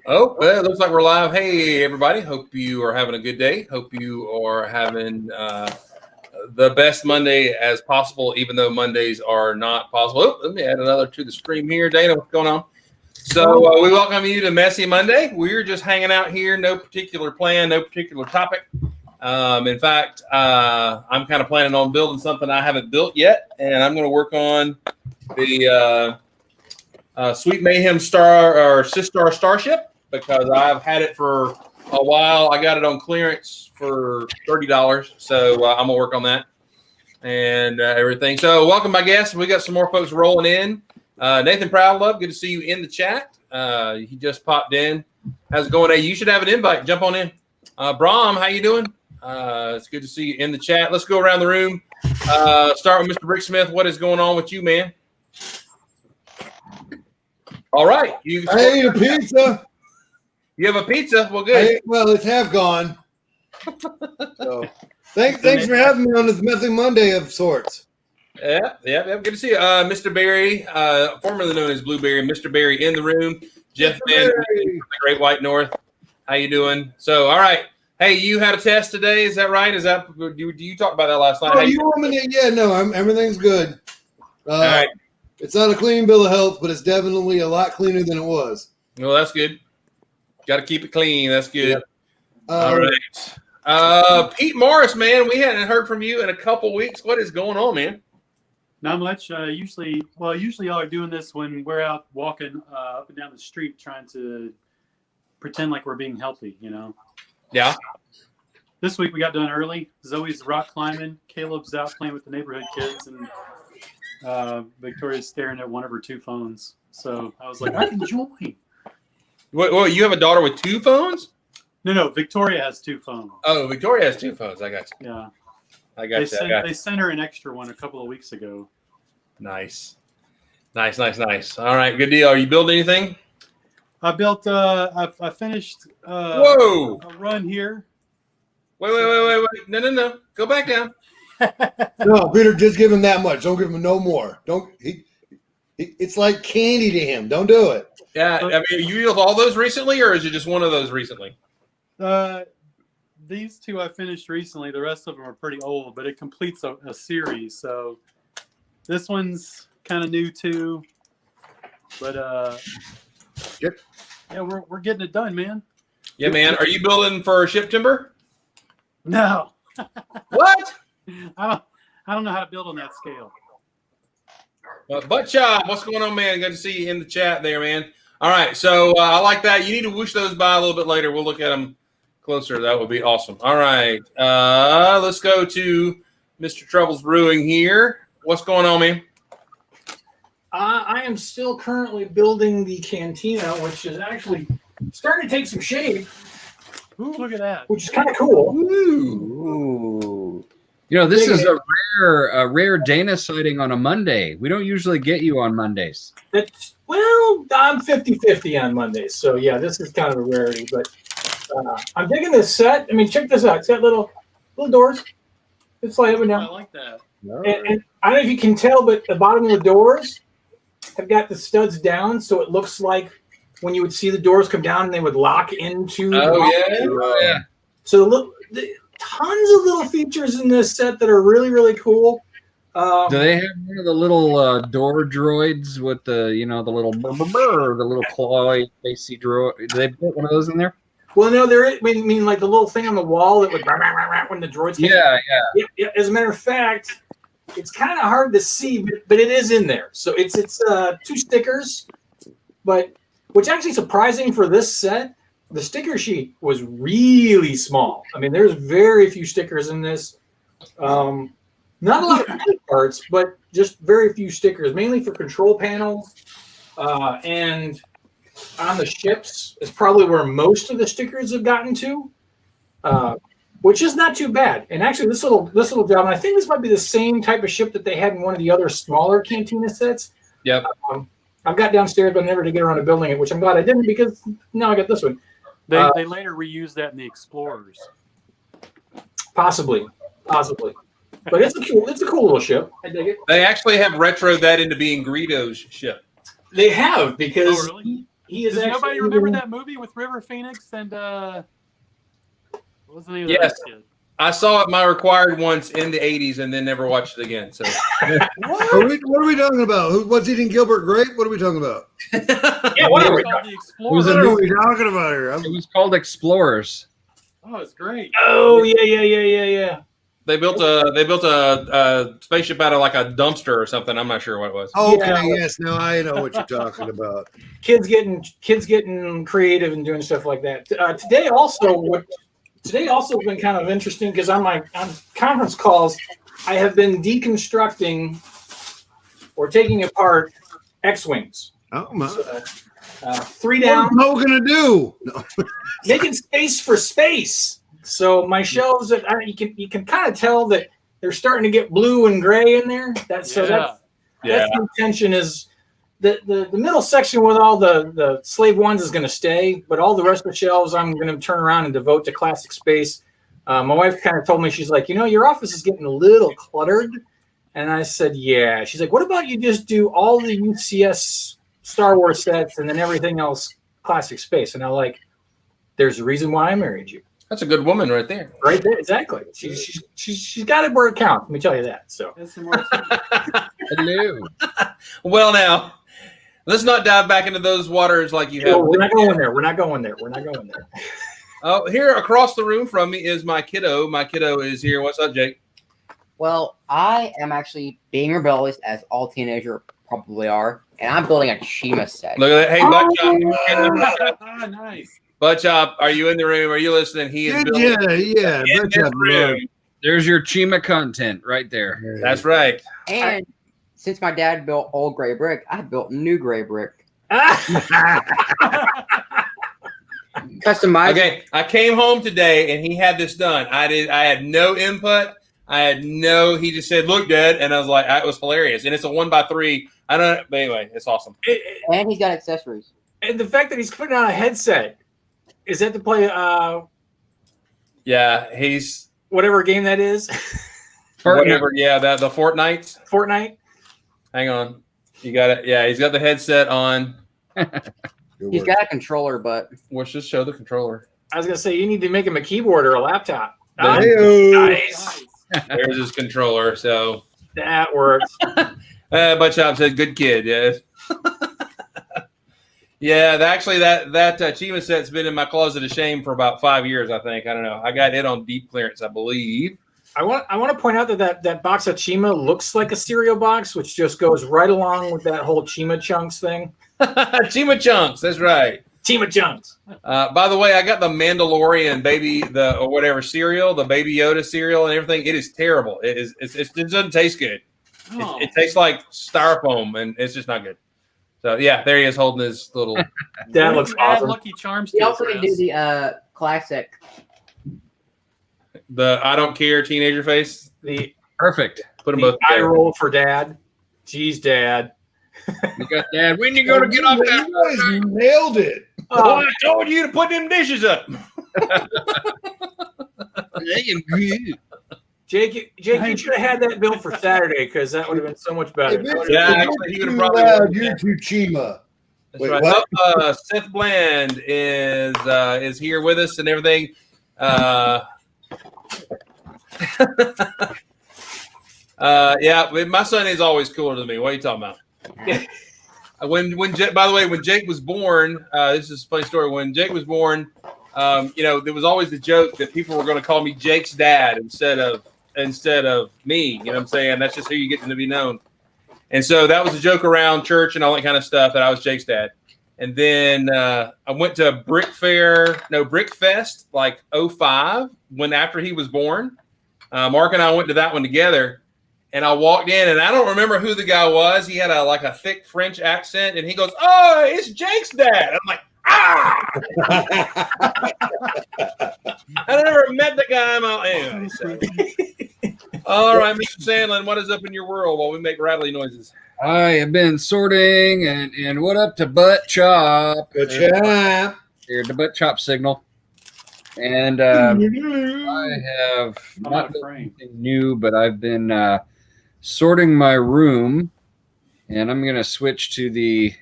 Oh, well, it looks like we're live. Hey, everybody. Hope you are having a good day. Hope you are having the best Monday as possible, even though Mondays are not possible. Oh, let me add another to the stream here. Dana, what's going on? So we welcome you to Messy Monday. We're just hanging out here. No particular plan, no particular topic. In fact, I'm kind of planning on building something I haven't built yet, and I'm going to work on the Sweet Mayhem Star or Sistar Starship because I've had it for a while. I got it on clearance for $30, so I'm gonna work on that and everything. So welcome, my guests. We got some more folks rolling in. Nathan Proudlove, good to see you in the chat. He just popped in. How's it going? Hey, you should have an invite. Jump on in. Brahm, how you doing? It's good to see you in the chat. Let's go around the room. Start with Mr. Rick Smith. What is going on with you, man? All right. I ate a pizza. You have a pizza? Well, good. Well, it's half gone. So, thanks for having me on this Messy Monday of sorts. Yeah. Good to see you. Mr. Barry, formerly known as Blueberry, Mr. Barry in the room. Jeff Van from the Great White North. How you doing? So, all right. Hey, you had a test today. Is that right? Do you talk about that last night? Oh, you want me to? Yeah, no, everything's good. All right. It's not a clean bill of health, but it's definitely a lot cleaner than it was. Well, that's good. Got to keep it clean. That's good. Yeah. All right. Pete Morris, man, we hadn't heard from you in a couple weeks. What is going on, man? Not much. Usually y'all are doing this when we're out walking up and down the street trying to pretend like we're being healthy, you know? Yeah. This week we got done early. Zoe's rock climbing. Caleb's out playing with the neighborhood kids, and Victoria's staring at one of her two phones. So I was like, I can join. What, you have a daughter with two phones? No, Victoria has two phones. Oh, Victoria has two phones. I got you. Yeah. I got you. They sent her an extra one a couple of weeks ago. Nice. All right, good deal. Are you building anything? I built. I finished. Whoa! A run here. Wait. No. Go back down. No, Peter, just give him that much. Don't give him no more. It's like candy to him. Don't do it. Yeah, I mean, you built all those recently, or is it just one of those recently? These two I finished recently. The rest of them are pretty old, but it completes a series. So this one's kind of new too. But Yep. Yeah, we're getting it done, man. Yeah, man. Are you building for ship timber? No. What? I don't know how to build on that scale. Butt Chop, what's going on, man? Good to see you in the chat there, man. All right, so I like that. You need to whoosh those by a little bit later. We'll look at them closer. That would be awesome. All right, let's go to Mr. Troubles Brewing here. What's going on, man? I am still currently building the cantina, which is actually starting to take some shape. Ooh, look at that. Which is kind of cool. Ooh. You know, this is a rare Dana sighting on a Monday. We don't usually get you on Mondays. Well, I'm 50-50 on Mondays. So, yeah, this is kind of a rarity. But I'm digging this set. I mean, check this out. It's got little doors. It's slide up and down. I like that. And I don't know if you can tell, but the bottom of the doors have got the studs down. So it looks like when you would see the doors come down, they would lock into. Yeah. So tons of little features in this set that are really, really cool. Do they have one of the little door droids with the the little claw facey droid? Do they put one of those in there? Well, no, I mean, like the little thing on the wall that would when the droids came. Yeah. As a matter of fact, it's kind of hard to see, but it is in there. So it's two stickers, but which actually surprising for this set. The sticker sheet was really small. I mean, there's very few stickers in this. Not a lot of parts, but just very few stickers, mainly for control panels. And on the ships is probably where most of the stickers have gotten to, which is not too bad. And actually, this little job, and I think this might be the same type of ship that they had in one of the other smaller Cantina sets. Yep. I've got downstairs, but never to get around to building it, which I'm glad I didn't because now I got this one. They later reused that in the Explorers. Possibly. But it's a cool little ship. I dig it. They actually have retroed that into being Greedo's ship. They have because he is Does actually. nobody remember that movie with River Phoenix and what was the name of Yes. that kid? I saw it my required once in the 80s and then never watched it again. So What are we talking about? What's eating Gilbert Grape? What are we talking about? Yeah, whatever. It's called The It was Explorer. a What are we talking about here? It was called Explorers. Oh, it's great. Oh yeah. they built a spaceship out of like a dumpster or something. I'm not sure what it was. Okay, Yeah. yes, now I know what you're talking about. Kids getting creative and doing stuff like that. Today also has been kind of interesting because on conference calls, I have been deconstructing or taking apart X-wings. Oh my! 3 down, What are we gonna do? No. making space for space. So my shelves, you can kind of tell that they're starting to get blue and gray in there. That's Yeah. the intention is the middle section with all the slave ones is going to stay, but all the rest of the shelves I'm going to turn around and devote to classic space. My wife kind of told me, she's like, your office is getting a little cluttered. And I said, yeah. She's like, what about you just do all the UCS Star Wars sets and then everything else classic space? And I'm like, there's a reason why I married you. That's a good woman right there. Right there, exactly. She's got it where it counts. Let me tell you that. So That's some more- Hello. Well, now let's not dive back into those waters like you have. we're not going there. We're not going there. Oh, here across the room from me is my kiddo. My kiddo is here. What's up, Jake? Well, I am actually being rebellious, as all teenagers probably are, and I'm building a Chima set. Look at that. Hey, Buckchop. Ah, nice. Buckchop, are you in the room? Are you listening? He is building Yeah. in Good this job, room. Lord. There's your Chima content right there. That's right. And since my dad built old gray brick, I built new gray brick. Customized. Okay, I came home today and he had this done. I had no input. He just said, "Look, Dad," and I was like, it was hilarious. And it's a 1x3. I don't. But anyway, it's awesome. And he's got accessories. And the fact that he's putting on a headset, is that to play Yeah, he's whatever game that is? whatever. Yeah, the Fortnite. Fortnite? Hang on, you got it. Yeah, he's got the headset on. Good He's work. got a controller, but Let's just show the controller. I was gonna say you need to make him a keyboard or a laptop. Hey-o. Nice. There's his controller. So, That works. Buckchop said, "Good kid." Yes. Yeah, actually, that Chima set's been in my closet of shame for about 5 years. I think. I don't know. I got it on deep clearance, I believe. I want to point out that box of Chima looks like a cereal box, which just goes right along with that whole Chima Chunks thing. Chima Chunks. That's right. Chima Chunks. By the way, I got the Mandalorian or whatever cereal, the Baby Yoda cereal, and everything. It is terrible. It doesn't taste good. Oh. It tastes like styrofoam, and it's just not good. So yeah, there he is holding his little. That looks Add awesome. Lucky Charms. he to also his can do dress. the classic. The I don't care teenager face. The Perfect. Put them The both eye together. roll for Dad. Jeez, Dad. You got Dad. When you going to get off You that? guys nailed it. Oh, I told you to put them dishes up. Jake, you should have had that built for Saturday because that would have been so much better. Yeah, If actually, he you're would've too probably loud, worked, You're yeah. too Chima. That's Wait, right. what? Seth Bland is here with us and everything. Yeah, my son is always cooler than me. What are you talking about? By the way, when Jake was born, this is a funny story. When Jake was born, there was always the joke that people were going to call me Jake's dad instead of me. You know what I'm saying? That's just who you get to be known. And so that was a joke around church and all that kind of stuff that I was Jake's dad. And then I went to Brick Fest like 05 after he was born. Mark and I went to that one together. And I walked in, and I don't remember who the guy was. He had a thick French accent, and he goes, "Oh, it's Jake's dad." I'm like, "Ah!" I never met the guy. Anyway, so. All right, Mr. Sandlin, what is up in your world while we make rattly noises? I have been sorting, and what up to Butt Chop? Good job. Here, the Butt Chop signal. And I have I'm not out of done frame. anything new, but I've been sorting my room, and I'm going to switch to the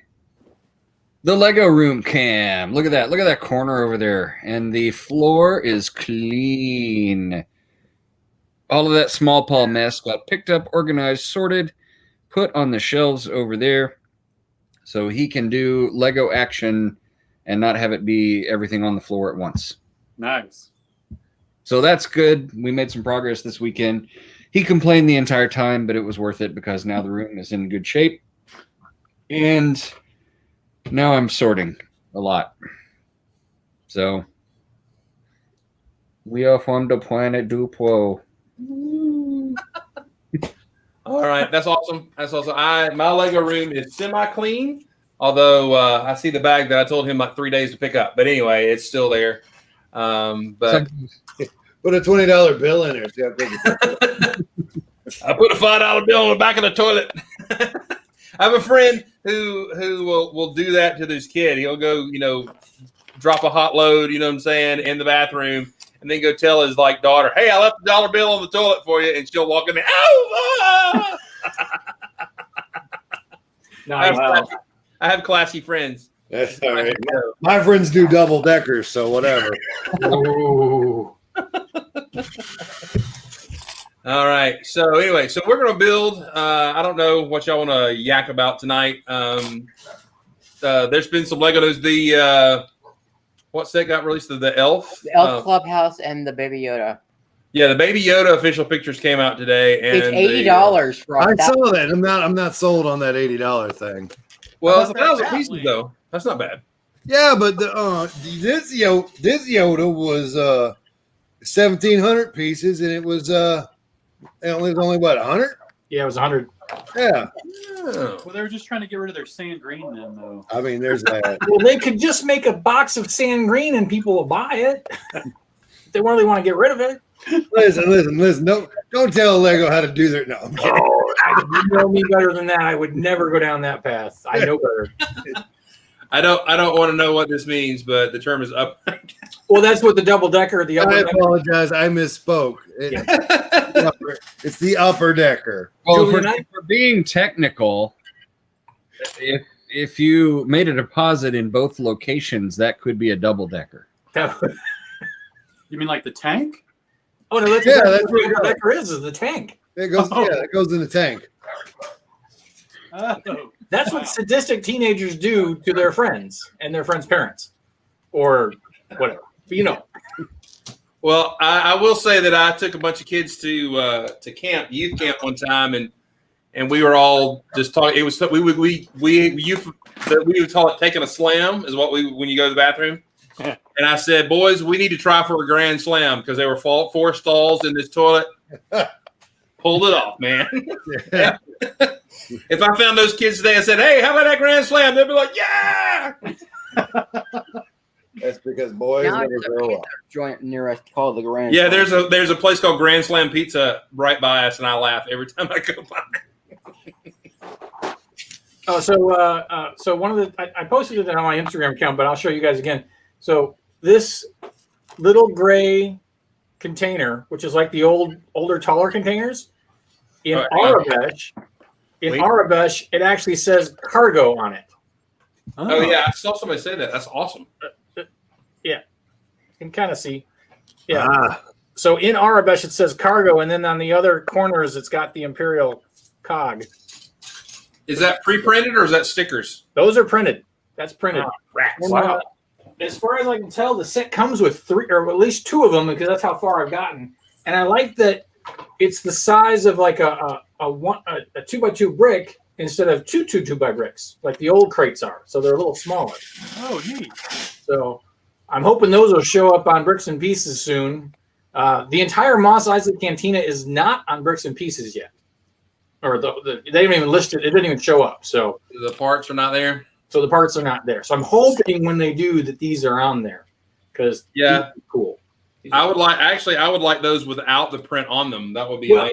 The Lego room cam. Look at that. Look at that corner over there. And the floor is clean. All of that small paw mess got picked up, organized, sorted, put on the shelves over there so he can do Lego action and not have it be everything on the floor at once. Nice. So that's good. We made some progress this weekend. He complained the entire time, but it was worth it because now the room is in good shape. And now I'm sorting a lot. So we are from the planet Dupo. All right, that's awesome. That's awesome. My Lego room is semi-clean, although I see the bag that I told him like 3 days to pick up. But anyway, it's still there. But Put a $20 bill in there. See how big it is. I put a $5 bill on the back of the toilet. I have a friend who will do that to this kid. He'll go, drop a hot load, you know what I'm saying, in the bathroom, and then go tell his daughter, "Hey, I left the $1 bill on the toilet for you," and she'll walk in there. "Ow!" Nice. I have classy friends. That's all right. My friends do double deckers, so whatever. Ooh. All right. So anyway, we're gonna build. I don't know what y'all want to yak about tonight. There's been some Lego news. The what set got released? The Elf. The Elf Clubhouse and the Baby Yoda. Yeah, the Baby Yoda official pictures came out today, and It's $80 for I that. saw that. I'm not sold on that $80 thing. Well, it's That's 1,000 not pieces bad. though. That's not bad. Yeah, but this Yoda was 1,700 pieces, and it was only what 100. Yeah, it was 100. Yeah, Oh. Well, they were just trying to get rid of their sand green then, though. I mean, there's that. Well, they could just make a box of sand green and people will buy it. If they really want to get rid of it. Listen. Don't tell Lego how to do their. No, I'm kidding. You know me better than that. I would never go down that path. I know better. I don't want to know what this means, but the term is up. Well, that's what the double decker, the upper I decker. apologize. I misspoke. It's the upper decker. Well, Julian, for being technical, if you made a deposit in both locations, that could be a double decker. You mean like the tank? Oh no, that's Yeah, what that's the where it upper goes. decker is the tank. It goes. Oh. Yeah, it goes in the tank. Oh, That's what sadistic teenagers do to their friends and their friends' parents, or whatever. But Well, I will say that I took a bunch of kids to youth camp one time, and we were all just talking. It was we would call it taking a slam is what when you go to the bathroom. And I said, "Boys, we need to try for a grand slam because there were 4 stalls in this toilet." Pulled it off, man. Yeah. If I found those kids today and said, "Hey, how about that grand slam?" They'd be like, "Yeah." That's because boys Now never there's a grow up. joint near us called the Grand. Yeah, Slam. there's a place called Grand Slam Pizza right by us, and I laugh every time I go by. Oh, so one of the I posted it on my Instagram account, but I'll show you guys again. So this little gray container, which is like the older, taller containers, in Arabesh, it actually says cargo on it. Oh yeah, I saw somebody say that. That's awesome. You can kind of see. Yeah. Ah, So in Arabesh it says cargo, and then on the other corners it's got the Imperial cog. Is that pre-printed or is that stickers? Those are printed. That's printed. Rats. And, as far as I can tell, the set comes with 3 or at least 2 of them because that's how far I've gotten. And I like that it's the size of like a 2x2 brick instead of 2 2x bricks like the old crates are. So they're a little smaller. oh, neat. So I'm hoping those will show up on Bricks and Pieces soon. The entire Moss Isley Cantina is not on Bricks and Pieces yet. Or they didn't even list it. It didn't even show up. So The parts are not there. the parts are not there. So I'm hoping when they do that these are on there because Yeah. cool. I would like those without the print on them. That would be Well, nice.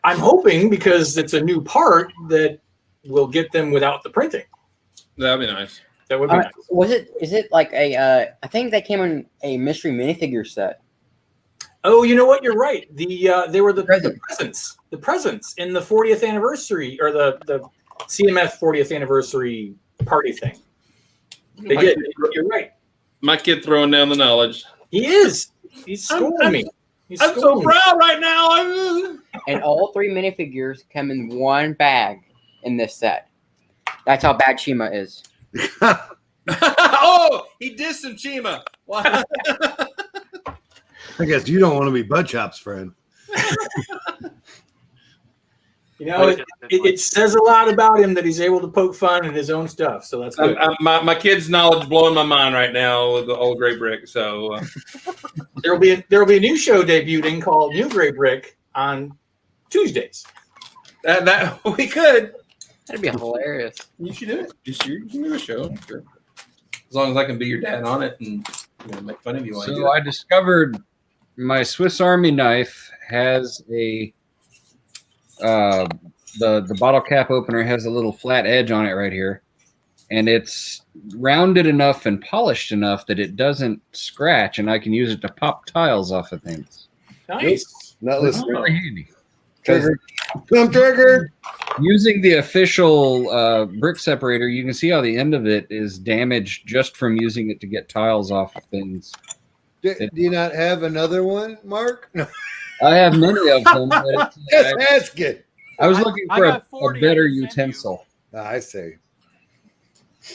I'm hoping because it's a new part that we'll get them without the printing. That'd be nice. That would be nice. Is it like a? I think they came in a mystery minifigure set. Oh, you know what? You're right. They were the Present. presents. The presents in the 40th anniversary or the CMF 40th anniversary party thing. They did. You're right. My kid throwing down the knowledge. He is. He's schooling me. I'm so proud right now. And all 3 minifigures come in one bag in this set. That's how bad Chima is. Oh, he did some Chima. Wow. I guess you don't want to be butt chops, friend. You know, it says a lot about him that he's able to poke fun at his own stuff. So that's good. My kid's knowledge blowing my mind right now with the old Gray Brick. So there'll be a new show debuting called New Gray Brick on Tuesdays. that we could. That'd be hilarious. You should do it. You can do a show. Sure. As long as I can be your dad on it and make fun of you. So I discovered my Swiss Army knife has a the bottle cap opener has a little flat edge on it right here, and it's rounded enough and polished enough that it doesn't scratch, and I can use it to pop tiles off of things. Nice. Not It's listening. really handy. I'm triggered. Using the official brick separator, you can see how the end of it is damaged just from using it to get tiles off of things. Do you not have another one, Mark? No. I have many of them. But Just ask it. I was looking I for got a 40 better I can send you. utensil. I say.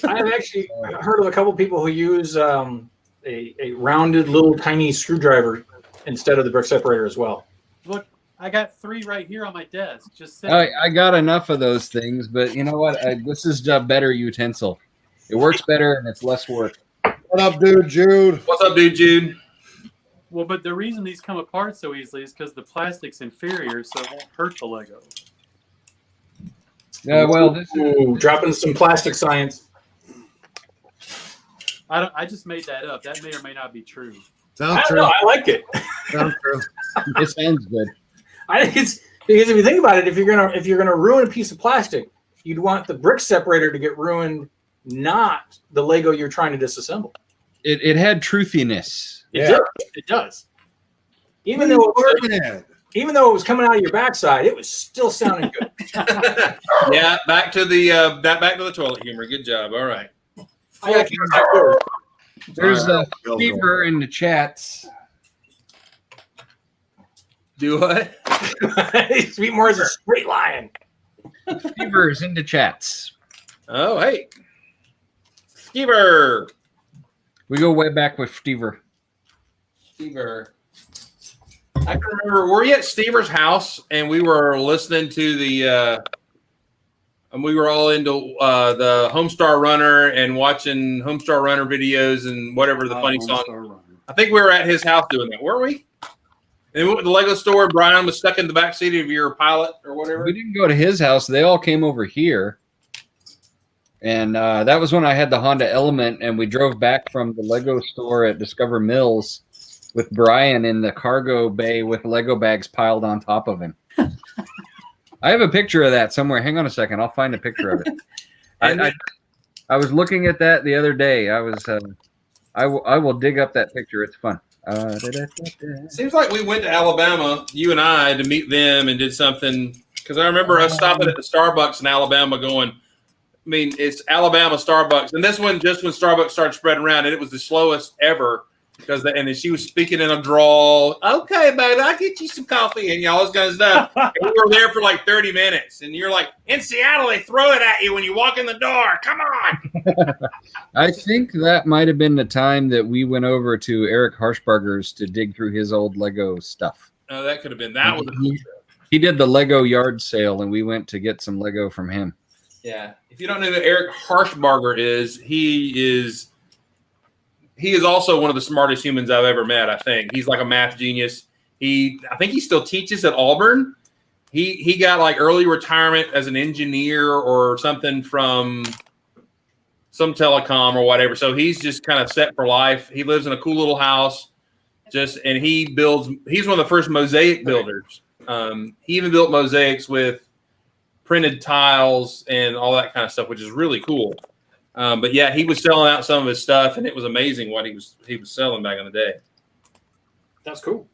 I've actually heard of a couple people who use a rounded little tiny screwdriver instead of the brick separator as well. Look, I got 3 right here on my desk. Just sitting. I got enough of those things, but you know what? This is a better utensil. It works better and it's less work. What up, dude, Jude? What's up, dude, Jude? Well, but the reason these come apart so easily is because the plastic's inferior, so it won't hurt the Lego. Yeah, well, this is, Ooh, dropping some plastic science. I just made that up. That may or may not be true. Sounds I don't true. know. I like it. Sounds true. it sounds good. I think it's because if you think about it, if you're gonna ruin a piece of plastic, you'd want the brick separator to get ruined, not the Lego you're trying to disassemble. It had truthiness. It does. Even though it was coming out of your backside, it was still sounding good. Yeah, back to the toilet humor. Good job. All right. I got keep that word. There's a fever in the chats. Do what? Sweetmore's a straight line. Fever is in the chats. Oh, hey, Stever. We go way back with Stever. Stever. I can remember. Were you at Stever's house and we were listening to the and we were all into the Homestar Runner and watching Homestar Runner videos and whatever the funny song. I think we were at his house doing that, weren't we? And we went to the Lego store. Brian was stuck in the back seat of your Pilot or whatever. We didn't go to his house. They all came over here. And that was when I had the Honda Element, and we drove back from the Lego store at Discover Mills with Brian in the cargo bay with Lego bags piled on top of him. I have a picture of that somewhere. Hang on a second. I'll find a picture of it. I was looking at that the other day. I will dig up that picture. It's fun. Seems like we went to Alabama, you and I, to meet them and did something. Because I remember us stopping at the Starbucks in Alabama going, it's Alabama Starbucks. And this one, just when Starbucks started spreading around, and it was the slowest ever. And then she was speaking in a drawl. Okay, baby, I'll get you some coffee and all this kind of stuff. And we were there for like 30 minutes. And you're like, in Seattle, they throw it at you when you walk in the door. Come on. I think that might have been the time that we went over to Eric Harshbarger's to dig through his old Lego stuff. Oh, that could have been. That was a cool trip. He did the Lego yard sale, and we went to get some Lego from him. Yeah. If you don't know who Eric Harshbarger is, he is also one of the smartest humans I've ever met, I think. He's like a math genius. I think he still teaches at Auburn. He got like early retirement as an engineer or something from some telecom or whatever. So he's just kind of set for life. He lives in a cool little house. He's one of the first mosaic builders. He even built mosaics with printed tiles and all that kind of stuff, which is really cool. But yeah, he was selling out some of his stuff, and it was amazing what he was selling back in the day. That's cool.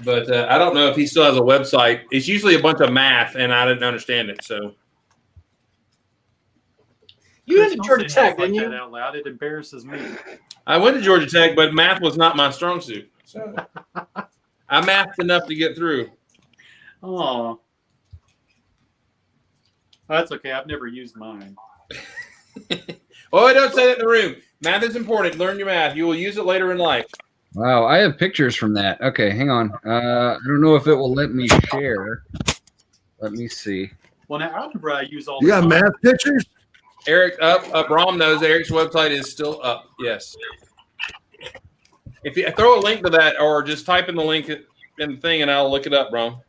But I don't know if he still has a website. It's usually a bunch of math, and I didn't understand it. So You went to Don't Georgia say Tech, things didn't like you? that out loud. It embarrasses me. I went to Georgia Tech, but math was not my strong suit. So I mathed enough to get through. Oh, that's okay. I've never used mine. Oh, don't say that in the room. Math is important. Learn your math. You will use it later in life. Wow, I have pictures from that. Okay, hang on. I don't know if it will let me share. Let me see. Well, now algebra I use all You the got time. math pictures? Eric, up. Rom knows Eric's website is still up. Yes. If you throw a link to that, or just type in the link in the thing, and I'll look it up, Rom.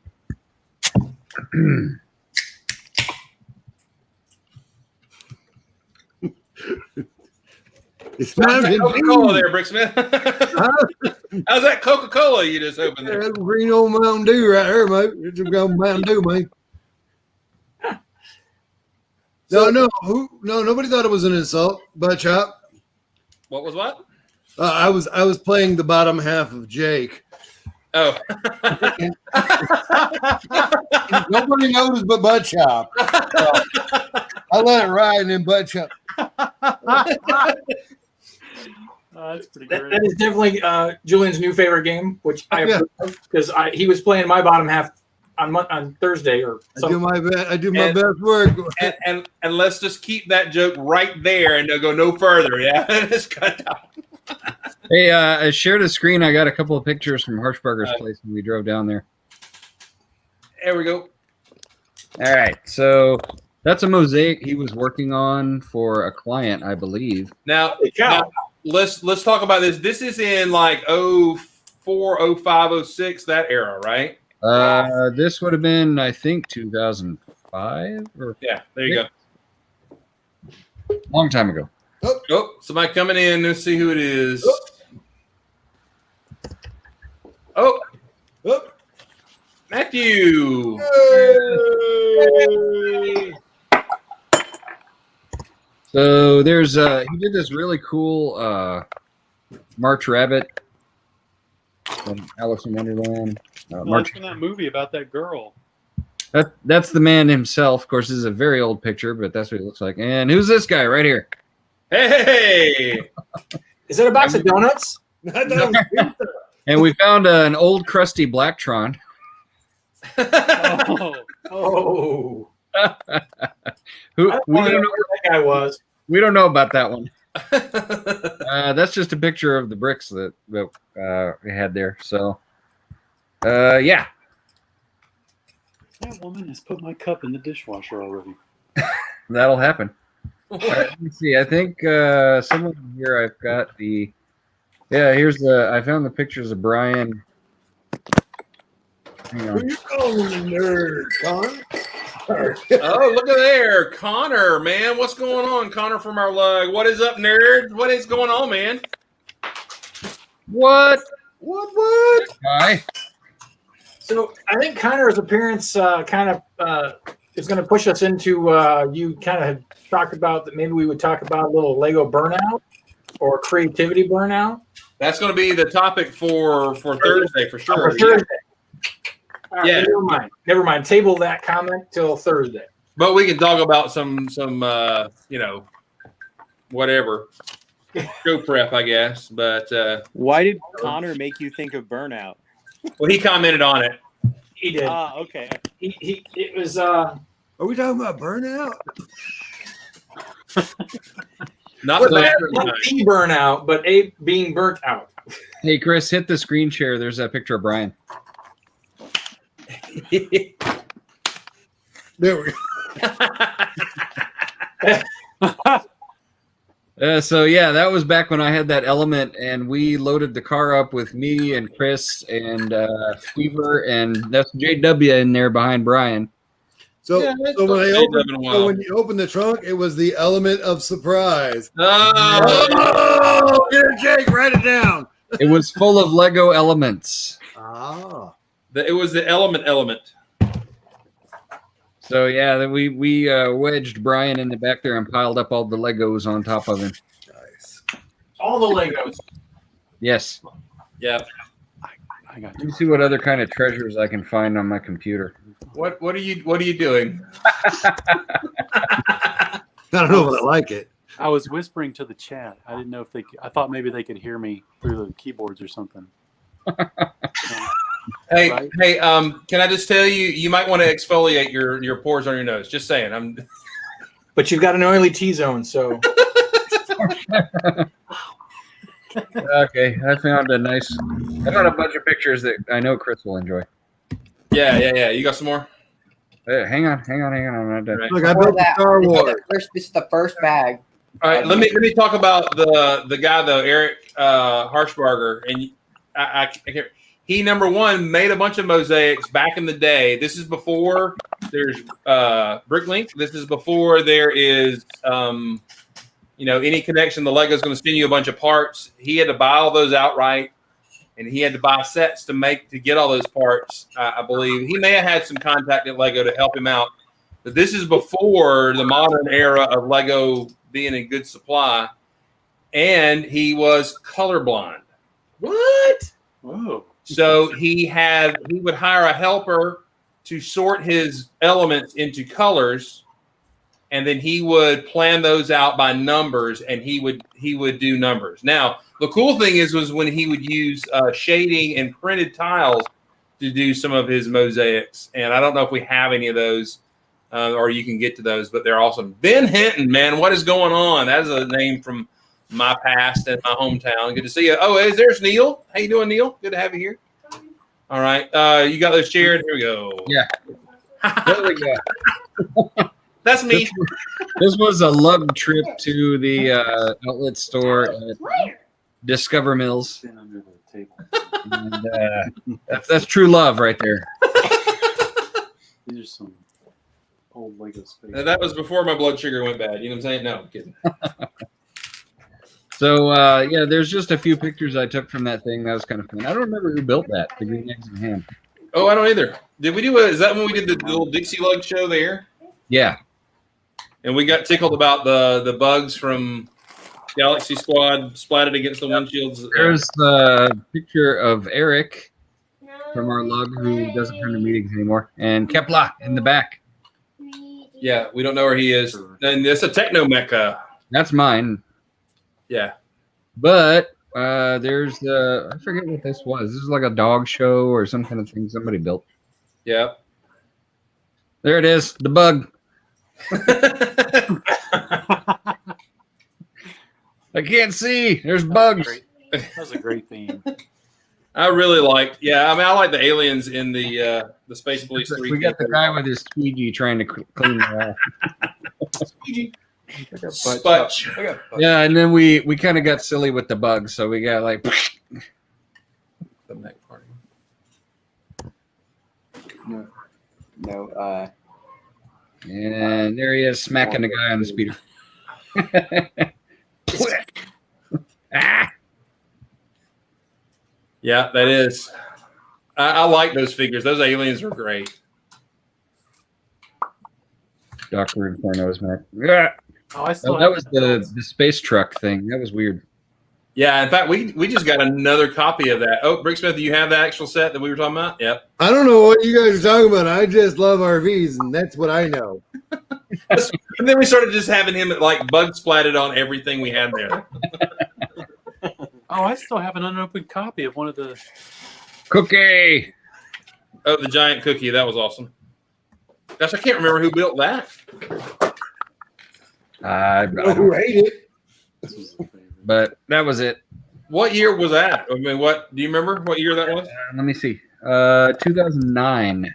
It's How's not that in Coca-Cola there, Bricksmith? How's that Coca-Cola you just opened there? That's green old Mountain Dew right here, mate. It's a good Mountain Dew, man. No, nobody thought it was an insult, butt chop. What was what? I was playing the bottom half of Jake. Oh. Nobody noticed but butt chop. So, I let it ride and then butt chop. That's pretty That great. is definitely Julian's new favorite game, which I Yeah. approve of, because he was playing my bottom half on Thursday or I do something. my best. I do my And- best work. And let's just keep that joke right there and go no further. Yeah, just cut out. Hey, I shared a screen. I got a couple of pictures from Hirschberger's place when we drove down there. There we go. All right, so that's a mosaic he was working on for a client, I believe. Now, Holy cow. now let's talk about this. This is in like 04, 05, 06, that era, right? This would have been, I think, 2005 or Yeah, there you long time ago. go. Oh, somebody coming in. Let's see who it is. Oh, Oh. Matthew. So there's he did this really cool March Rabbit from Alice in Wonderland. Well, March. that's from that movie about that girl. That's the man himself. Of course, this is a very old picture, but that's what he looks like. And who's this guy right here? Hey. Is that a box of donuts? And we found an old crusty Blacktron. Oh, Oh, Who I don't we know don't who know, that guy was. we don't know about that one. That's just a picture of the bricks that we had there. So, yeah, that woman has put my cup in the dishwasher already. that'll happen. All right, let me see. I think somewhere here I've got the. Yeah, here's the. I found the pictures of Brian. Hang on. Who you calling a nerd, Con? Oh, look at there. Connor, man. What's going on? Connor from our lug. What is up, nerds? What is going on, man? What? What? Hi. So I think Connor's appearance kind of is going to push us into you kind of had talked about that maybe we would talk about a little Lego burnout or creativity burnout. That's going to be the topic for Thursday for sure. For Thursday. All right, Yeah. Never mind. Table that comment till Thursday. But we can talk about some whatever show prep, I guess. But Why did Connor make you think of Burnout? well, he commented on it. He did. Ah, okay. It was. Are we talking about burnout? Not Not the the burnout, but being burnt out. Hey, Chris, hit the screen share. There's that picture of Brian. There we go. So yeah, that was back when I had that Element, and we loaded the car up with me and Chris and Weaver, and that's JW in there behind Brian. So, Yeah, that's so, when what I they opened, did in a so while. when you opened the trunk, it was the element of surprise. Oh, Oh, here, Jake, write it down. It was full of Lego elements. Ah, it was the element. So yeah, then we wedged Brian in the back there and piled up all the Legos on top of him. nice. All the Legos. Yes. Yeah. I got Let me see what other kind of treasures I can find on my computer. What are you doing? I don't know if I like it. I was whispering to the chat. I didn't know if they. I thought maybe they could hear me through the keyboards or something. Hey, Right. hey, can I just tell you, you might want to exfoliate your pores on your nose. Just saying. But you've got an oily T-zone, so Okay, I found a bunch of pictures that I know Chris will enjoy. Yeah. You got some more? Hang on. I'm not done. Right. Look, I Before built the that, Star this is Wars. this is the first bag. All right, let me talk about the guy though, Eric Harshbarger, and I can't. He number one made a bunch of mosaics back in the day. This is before there's Bricklink. This is before there is any connection. The Lego's going to send you a bunch of parts. He had to buy all those outright, and he had to buy sets to get all those parts. I believe he may have had some contact at Lego to help him out, but this is before the modern era of Lego being in good supply, and he was colorblind. what? Whoa. So he would hire a helper to sort his elements into colors, and then he would plan those out by numbers, and he would do numbers. Now, the cool thing was when he would use shading and printed tiles to do some of his mosaics, and I don't know if we have any of those. Or you can get to those, but they're awesome. Ben Hinton, man, what is going on? That is a name from my past and my hometown. Good to see you. Oh, there's Neil. How you doing, Neil? Good to have you here. All right, you got those chairs. Here we go. Yeah. There we go. That's me. This was a lug trip to the outlet store at Discover Mills. Stand under the table. And, that's true love right there. These are some old Lego space. That was before my blood sugar went bad. You know what I'm saying? No, I'm kidding. So there's just a few pictures I took from that thing. That was kind of fun. I don't remember who built that. The Green Eggs and Ham. Oh, I don't either. Did we do is that when we did the little Dixie Lug show there? Yeah. And we got tickled about the bugs from Galaxy Squad splatted against the windshields. There's the picture of Eric from our lug who doesn't come to meetings anymore, and Kepler in the back. Yeah, we don't know where he is. And it's a techno mecha. That's mine. Yeah. But there's I forget what this was. This is like a dog show or some kind of thing somebody built. Yeah. There it is, the bug. I can't see. There's bugs. That was a great theme. I really like the aliens in the Space Police 3. We got the guy with his squeegee trying to clean the Sputch. Yeah, and then we kind of got silly with the bugs, so we got like The mech party. No. and there he is smacking the guy on the speeder. Ah! Yeah, that is. I like those figures. Those aliens are great. Dr. Inferno's Mac. Yeah. Oh, I still That have was the space truck thing. That was weird. Yeah, in fact, we just got another copy of that. Oh, Bricksmith, do you have the actual set that we were talking about? Yep. I don't know what you guys are talking about. I just love RVs, and that's what I know. And then we started just having him like bug splatted on everything we had there. Oh, I still have an unopened copy of one of the. Cookie. Oh, the giant cookie. That was awesome. Gosh, I can't remember who built that. I know who ate it. This was a favorite. But that was it. What year was that? I mean, what do you remember? What year that was? Let me see. 2009.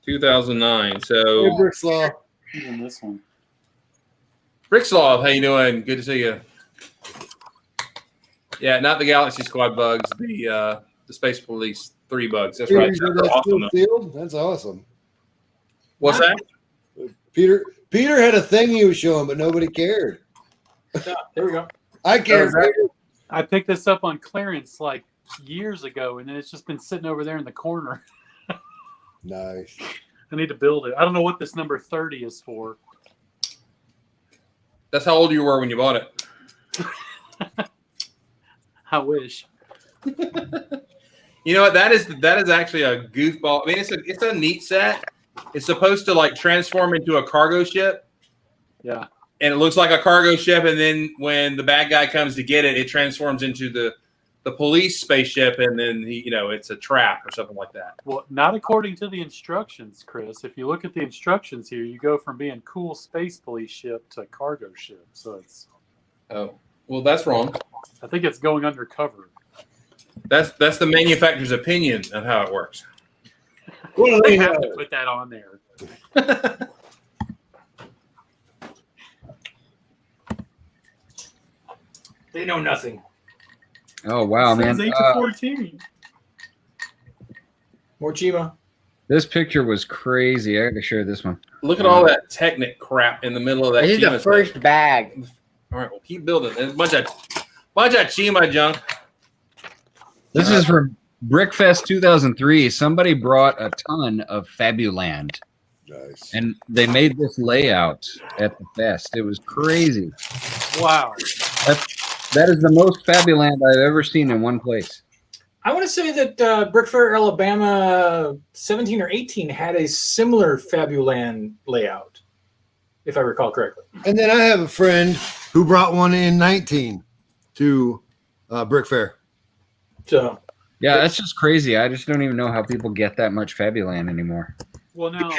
2009. Hey, So, Brickslaw. Even this one. Brickslaw, how you doing? Good to see you. Yeah, not the Galaxy Squad bugs, the Space Police 3 bugs. That's right. Peter, They're that's awesome, still though. sealed? That's awesome. What's that? Peter had a thing he was showing, but nobody cared. Yeah, there we go. I cared. that- Peter. I picked this up on clearance like years ago, and then it's just been sitting over there in the corner. Nice. I need to build it. I don't know what this number 30 is for. That's how old you were when you bought it. I wish. You know what? That is actually a goofball. I mean, it's a neat set. It's supposed to like transform into a cargo ship, Yeah. and it looks like a cargo ship. And then when the bad guy comes to get it, it transforms into the police spaceship, and then it's a trap or something like that. Well, not according to the instructions, Chris. If you look at the instructions here, you go from being cool space police ship to cargo ship. So it's. Oh, well, that's wrong. I think it's going undercover. That's the manufacturer's opinion of how it works. Well, They they have know. to put that on there. They know nothing. Oh wow, man! Says 8 to 14. More Chima. This picture was crazy. I got to share this one. Look at all that Technic crap in the middle of that. This is the Chima first stuff. bag. All right, well, keep building. There's a bunch of Chima junk. This is from Brickfest 2003. Somebody brought a ton of Fabuland, Nice. and they made this layout at the fest. It was crazy. Wow. That is the most Fabuland I've ever seen in one place. I want to say that Brick Fair, Alabama 17 or 18 had a similar Fabuland layout, if I recall correctly. And then I have a friend who brought one in 19 to Brick Fair. So Yeah, that's just crazy. I just don't even know how people get that much Fabuland anymore. Well, now,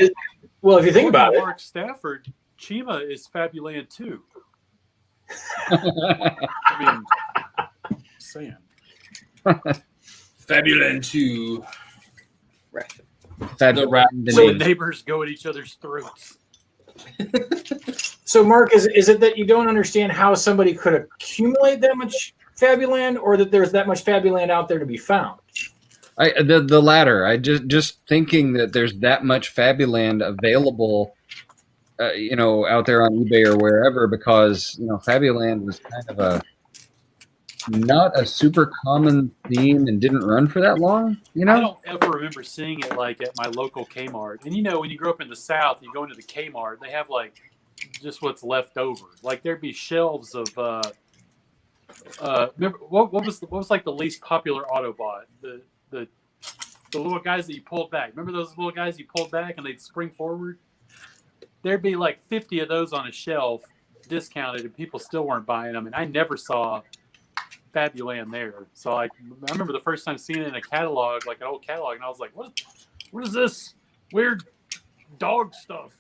well, if you think about it, Mark Stafford, Chima is Fabuland too. I mean, saying. Fabuland 2. Fabuland. So the neighbors go at each other's throats. so Mark, is it that you don't understand how somebody could accumulate that much Fabuland, or that there's that much Fabuland out there to be found? The latter. I just thinking that there's that much Fabuland available, out there on eBay or wherever, because Fabuland was kind of not a super common theme and didn't run for that long. I don't ever remember seeing it like at my local Kmart. And when you grow up in the South, you go into the Kmart, they have like just what's left over. Like there'd be shelves of remember what was like the least popular Autobot? The little guys that you pulled back. Remember those little guys you pulled back and they'd spring forward? There'd be like 50 of those on a shelf, discounted, and people still weren't buying them. And I never saw Fabuland there. So I remember the first time seeing it in a catalog, like an old catalog, and I was like, what is this weird dog stuff?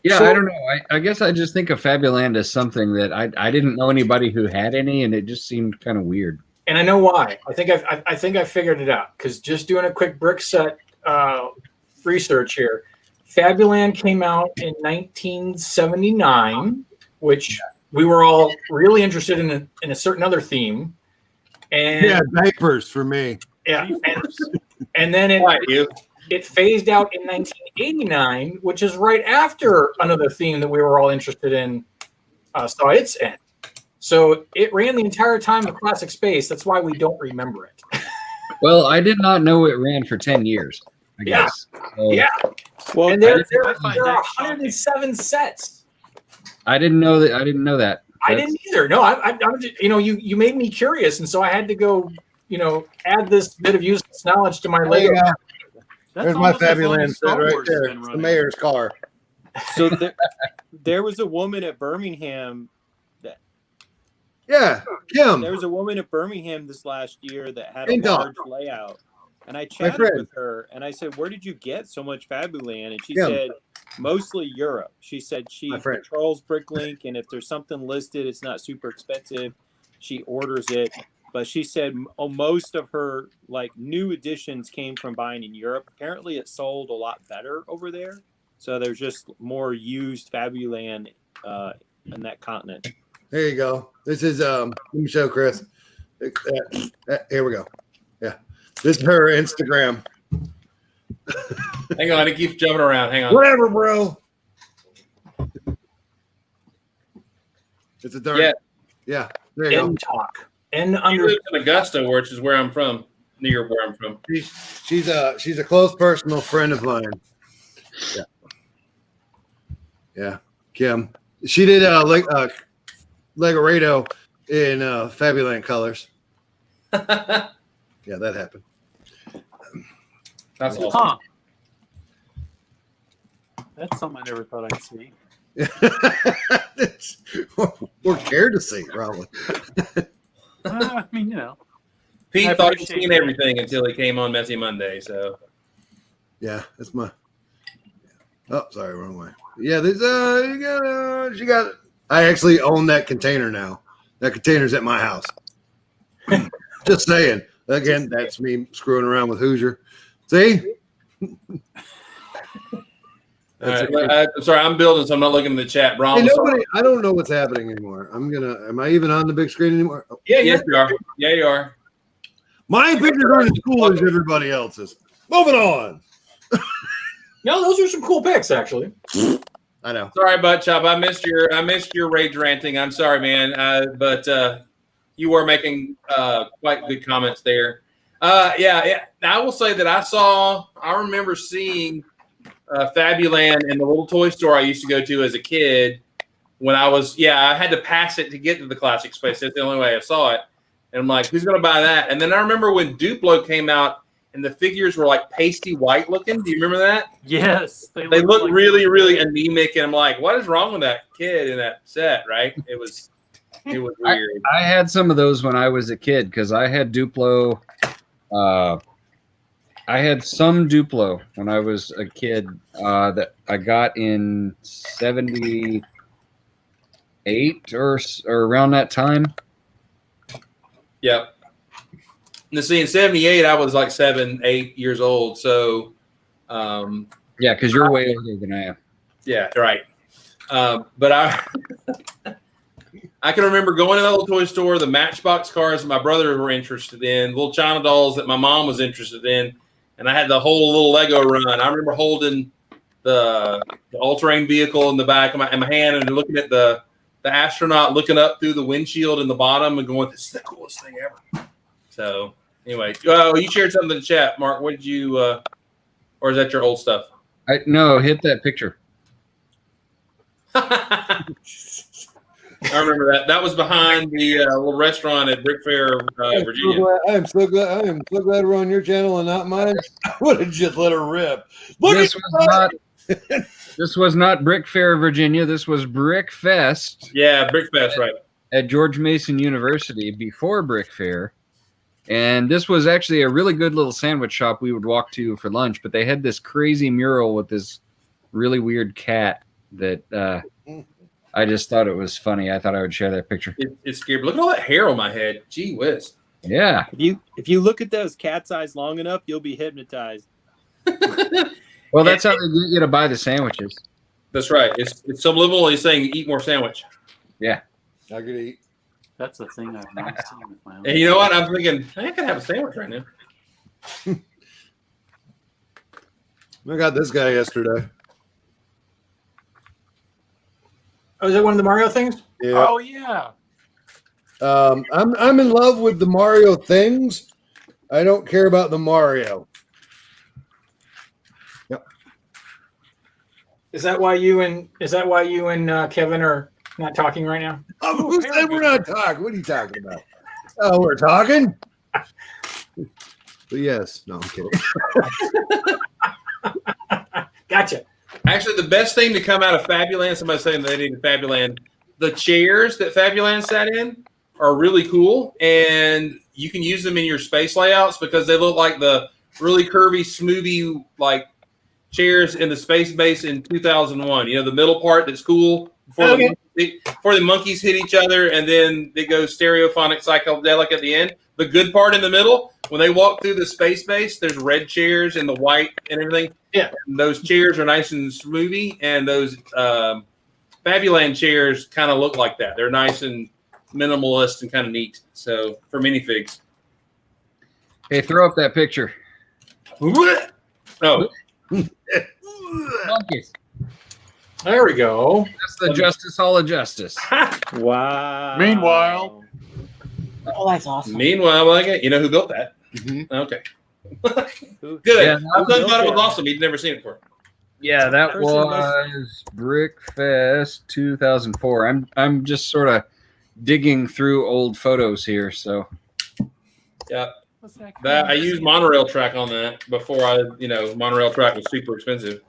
Yeah, I don't know. I guess I just think of Fabuland as something that I didn't know anybody who had any, and it just seemed kind of weird. And I know why. I think I figured it out, because just doing a quick brick set research here, Fabuland came out in 1979, which we were all really interested in a certain other theme. And Yeah, diapers for me. yeah, and then it phased out in 1989, which is right after another theme that we were all interested in saw its end. So it ran the entire time of Classic Space. That's why we don't remember it. Well, I did not know it ran for 10 years, I Yeah. guess. So Yeah. Well, And there I find are that 107 sets. I didn't know that. I didn't know that. I didn't either. No, I'm just, you made me curious, and so I had to go, add this bit of useless knowledge to my Lego. Yeah, That's there's my almost as long Fabuland as set Star right Wars has there. been It's the running. mayor's car. so there was a woman at Birmingham. Yeah, Kim. There was a woman at Birmingham this last year that had a Ding dong. large layout, and I chatted friend. with her, and I said, "Where did you get so much Fabuland?" And she Kim. said, "Mostly Europe." She said she My friend. controls Bricklink, and if there's something listed, it's not super expensive, she orders it. But she said most of her new editions came from buying in Europe. Apparently, it sold a lot better over there, so there's just more used Fabuland in that continent. There you go. This is let me show Chris. Here we go. Yeah, this is her Instagram. Hang on, it keeps jumping around. Hang on. Whatever, bro. It's a dark. Yeah. Yeah. There you go. End talk. End She under. lives in Augusta, which is where I'm from, near where I'm from. She's a close personal friend of mine. Yeah. Yeah. Kim. She did Legorado in Fabuland colors. That's Yeah, that happened. awesome. Huh. That's something I never thought I'd see. We're care to see, probably. I mean, Pete I thought he'd appreciate seen that. everything until he came on Messy Monday. So Yeah, that's my. Oh, sorry, wrong way. Yeah, there's she got. I actually own that container now. That container's at my house. Just saying. Again, that's me screwing around with Hoosier. See? all right, I'm sorry, I'm building, so I'm not looking at the chat. Hey, Brom, nobody, I don't know what's happening anymore. Am I even on the big screen anymore? Oh, Yeah, yes, you are. Yeah, you are. my pictures aren't as cool as everybody else's. Moving on. No, those are some cool pics, actually. I know. Sorry, Butt Chop. I missed your rage ranting. I'm sorry, man. But you were making quite good comments there. Yeah. I will say that I remember seeing Fabuland in the little toy store I used to go to as a kid. When I had to pass it to get to the Classic Space. That's the only way I saw it. And I'm like, who's going to buy that? And then I remember when Duplo came out and the figures were like pasty white looking. Do you remember that? Yes. They look really, really anemic. And I'm like, what is wrong with that kid in that set, right? It was weird. I had some of those when I was a kid because I had Duplo. I had some Duplo when I was a kid that I got in 78 or around that time. Yep. Now, see, in 78, I was like 7, 8 years old. So, Yeah, because you're way older than I am. yeah, right. But I can remember going to that little toy store, the Matchbox cars that my brothers were interested in, little China dolls that my mom was interested in, and I had the whole little Lego run. I remember holding the all-terrain vehicle in the back of my hand and looking at the astronaut looking up through the windshield in the bottom and going, "This is the coolest thing ever." So anyway, you shared something in the chat, Mark. What did you, or is that your old stuff? No, hit that picture. I remember that. That was behind the little restaurant at Brick Fair, Virginia. I am so glad we're on your channel and not mine. I would have just let her rip. This was not Brick Fair, Virginia. This was Brick Fest. Yeah, Brick Fest, right. At George Mason University before Brick Fair. And this was actually a really good little sandwich shop we would walk to for lunch, but they had this crazy mural with this really weird cat that I just thought it was funny. I thought I would share that picture. It's scary. Look at all that hair on my head. Gee whiz. Yeah. If you look at those cat's eyes long enough, you'll be hypnotized. Well, that's how they get you to buy the sandwiches. That's right. It's subliminally saying eat more sandwich. Yeah. I could eat. That's a thing I've not seen with my own. And you know what? I'm thinking, I can have a sandwich right now. I got this guy yesterday. Oh, is that one of the Mario things? Yeah. Oh yeah. I'm in love with the Mario things. I don't care about the Mario. Yep. Is that why you and Kevin are not talking right now? Who said we're not talking? What are you talking about? Oh, we're talking. But yes, no, I'm kidding. Gotcha. Actually, the best thing to come out of Fabuland, somebody saying they need Fabuland, the chairs that Fabuland sat in are really cool, and you can use them in your space layouts because they look like the really curvy, smoothie like chairs in the space base in 2001. You know, the middle part that's cool before the monkeys hit each other, and then they go stereophonic psychedelic at the end. The good part in the middle, when they walk through the space base, there's red chairs and the white and everything. Yeah. And those chairs are nice and smoothie, and those Fabuland chairs kind of look like that. They're nice and minimalist and kind of neat. So for minifigs. Hey, throw up that picture. Oh. Monkeys. There we go. That's the Justice Hall of Justice. Wow. Meanwhile. Oh, that's awesome. Meanwhile, like it, you know who built that? Mhm. Okay. Who- Good. Yeah, I'm glad it built was it? awesome. He'd never seen it before. Yeah, that Person was Brick Fest 2004. I'm just sort of digging through old photos here, so Yeah. What's that? That I used monorail track on that before monorail track was super expensive.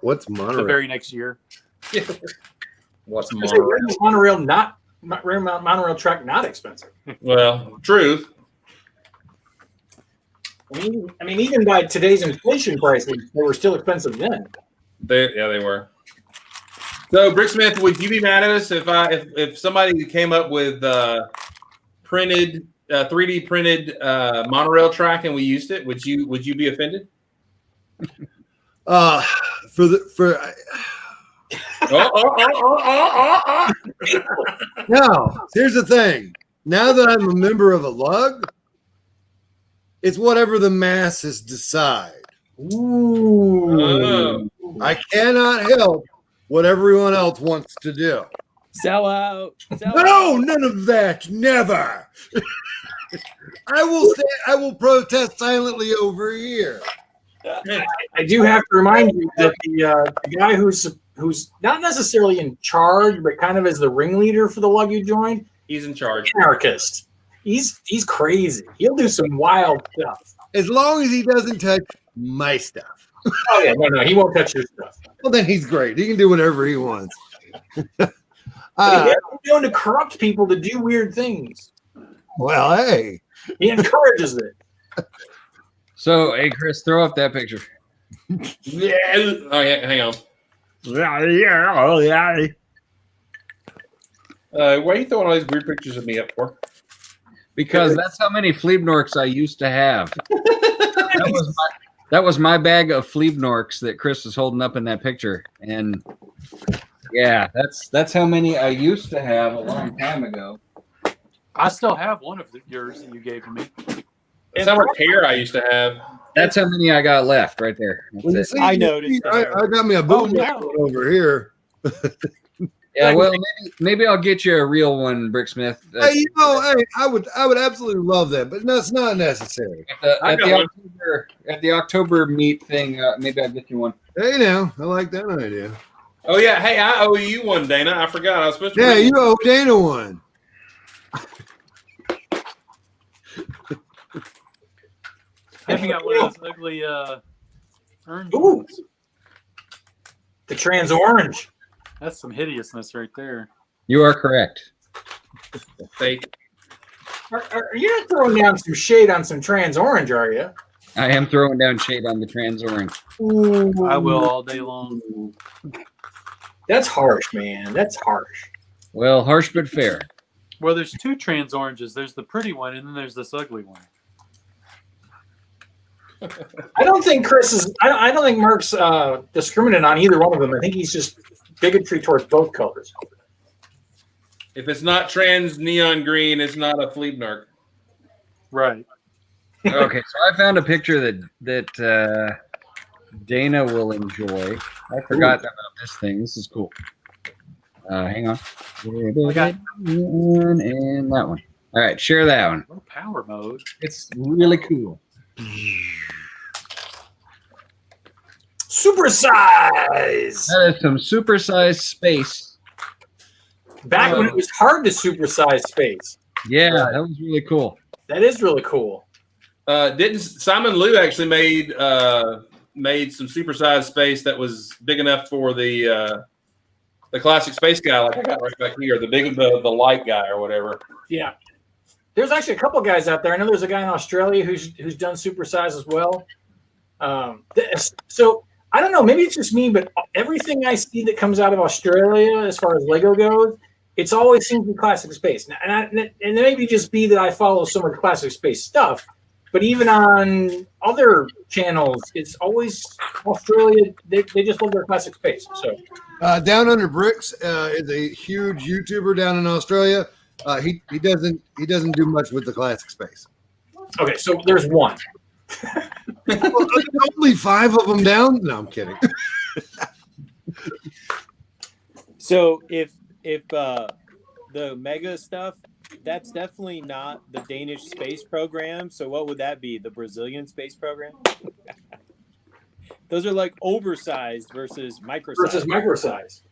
What's The monorail? very next year. What's Where monorail? is monorail track not expensive? Well, truth. I mean, even by today's inflation prices, they were still expensive then. They were. So, Bricksmith, would you be mad at us if somebody came up with printed 3D printed monorail track and we used it? Would you be offended? Oh, no, here's the thing. Now that I'm a member of a lug, it's whatever the masses decide. Oh. I cannot help what everyone else wants to do. Sell out. No, none of that. Never. I will protest silently over here. I do have to remind you that the guy who's not necessarily in charge, but kind of as the ringleader for the lug you joined, He's in charge. anarchist. He's crazy. He'll do some wild stuff. As long as he doesn't touch my stuff. Oh yeah, no, he won't touch your stuff. Well, then he's great. He can do whatever he wants. He's known to corrupt people to do weird things. Well, hey. He encourages it. So, hey, Chris, throw up that picture. Yeah. Oh yeah. Hang on. Why are you throwing all these weird pictures of me up for? Because that's how many Fleebnorks I used to have. That was my bag of Fleebnorks that Chris was holding up in that picture. And yeah, that's how many I used to have a long time ago. I still have one of yours that you gave to me. That's how much hair I used to have. That's how many I got left right there. That's it. I noticed I got me a bootleg no. one over here. Yeah, well, maybe I'll get you a real one, Bricksmith. Hey, I would absolutely love that, but that's not necessary. At the October meet thing, maybe I'll get you one. Hey, now I like that idea. Oh yeah. Hey, I owe you one, Dana. I forgot. I was supposed to. Yeah, you owe Dana one. I haven't got one of those ugly orange Ooh. ones. The trans orange. That's some hideousness right there. You are correct. Fake. Are you not throwing down some shade on some trans orange, are you? I am throwing down shade on the trans orange. Ooh. I will all day long. That's harsh, man. That's harsh. Well, harsh but fair. Well, there's two trans oranges. There's the pretty one, and then there's this ugly one. I don't think Chris is. I don't think Mark's discriminating on either one of them. I think he's just bigotry towards both colors. If it's not trans neon green, it's not a Fleebnark. Right. Okay, so I found a picture that Dana will enjoy. I forgot about this thing. This is cool. Hang on. got- And that one. All right, share that one. No power mode. It's really cool. Supersize. That is some supersized space. Back when it was hard to supersize space. Yeah, that was really cool. That is really cool. Didn't Simon Liu actually made some supersized space that was big enough for the classic space guy, like I got right back here, the light guy or whatever. Yeah. There's actually a couple guys out there. I know there's a guy in Australia who's done supersize as well. So I don't know. Maybe it's just me, but everything I see that comes out of Australia, as far as Lego goes, it's always seems to be classic space. And it maybe just be that I follow so much classic space stuff, but even on other channels, it's always Australia. They just love their classic space. So Down Under Bricks is a huge YouTuber down in Australia. He doesn't do much with the classic space. okay, so there's one. Well, only 5 of them down. No, I'm kidding. So if the mega stuff, that's definitely not the Danish space program. So what would that be? The Brazilian space program? Those are like oversized versus microsized.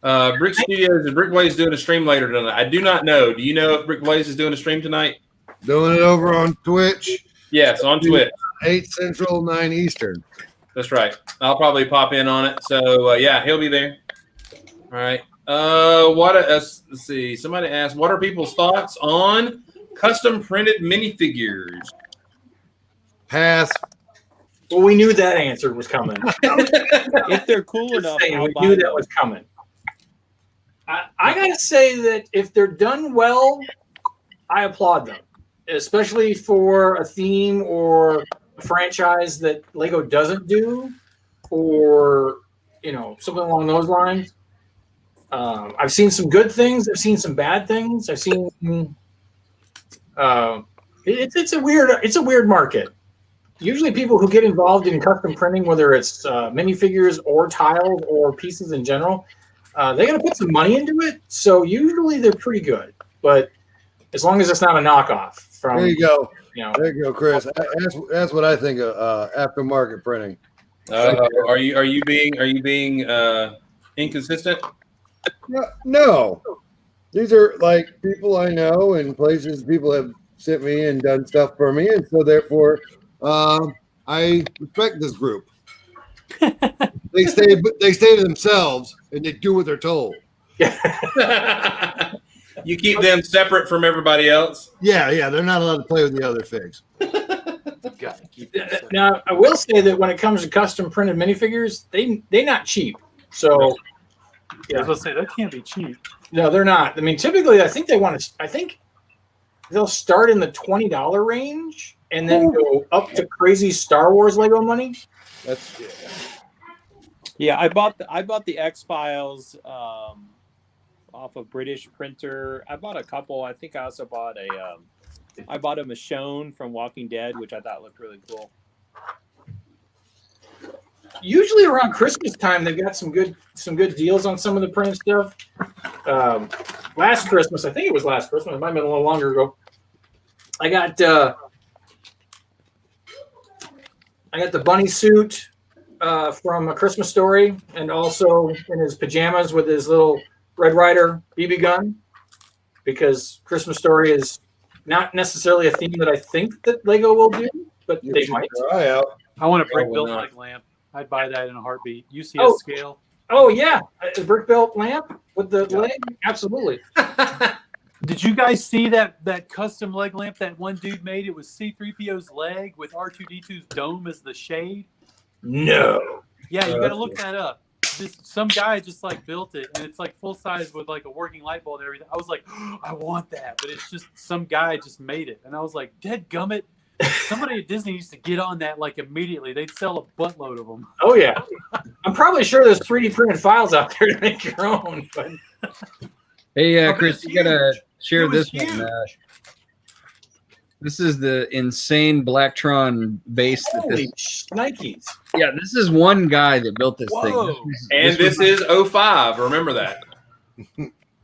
Brick Studios and Brickblaze doing a stream later tonight. I do not know. Do you know if Brickblaze is doing a stream tonight? Doing it over on Twitch. Yes, on Twitch. 8 Central, 9 Eastern. That's right. I'll probably pop in on it. So yeah, he'll be there. All right. Let's see. Somebody asked, what are people's thoughts on custom printed minifigures? Pass. Well, we knew that answer was coming. If they're cool Just enough, saying, I'll we buy knew them. that was coming. I gotta say that if they're done well, I applaud them, especially for a theme or a franchise that Lego doesn't do, or something along those lines. I've seen some good things. I've seen some bad things. I've seen it's a weird market. Usually, people who get involved in custom printing, whether it's minifigures or tiles or pieces in general, they got to put some money into it. So usually they're pretty good. But as long as it's not a knockoff from, There you go. you know, There you go, Chris. That's what I think of aftermarket printing. Are you being inconsistent? No, these are like people I know and places people have sent me and done stuff for me, and so therefore, I respect this group. They stay to themselves and they do what they're told. You keep them separate from everybody else. Yeah, they're not allowed to play with the other figs. Got to keep it separate. now I will say that when it comes to custom printed minifigures, they're not cheap. So I was gonna say that can't be cheap. no, they're not. I mean, typically, I think they'll start in the $20 range and then go up to crazy Star Wars Lego money. That's Yeah, I bought the X-Files off a British printer. I bought a couple. I think I also bought a Michonne from Walking Dead, which I thought looked really cool. Usually around Christmas time, they've got some good deals on some of the printed stuff. Last Christmas, I think it was last Christmas. It might have been a little longer ago. I got the bunny suit from A Christmas Story, and also in his pajamas with his little Red Ryder BB gun, because Christmas Story is not necessarily a theme that I think that Lego will do, but they might. Try out. I want a brick Probably built not. leg lamp. I'd buy that in a heartbeat. UCS Oh. scale. Oh yeah, a brick built lamp with the leg, absolutely. Did you guys see that custom leg lamp that one dude made? It was C-3PO's leg with R2-D2's dome as the shade. No. Yeah, you got to look that up. Some guy just like built it, and it's like full size with like a working light bulb and everything. I was like, oh, I want that, but it's just some guy just made it, and I was like, dead gummit. Somebody at Disney used to get on that like immediately. They'd sell a buttload of them. Oh yeah, I'm probably sure there's 3D printed files out there to make your own. But Hey, Oh, Chris, it's you gotta huge. share It was this one. huge. This is the insane Blacktron base. holy Nikes! Yeah, this is one guy that built this Whoa. thing. And this is 05. Remember that.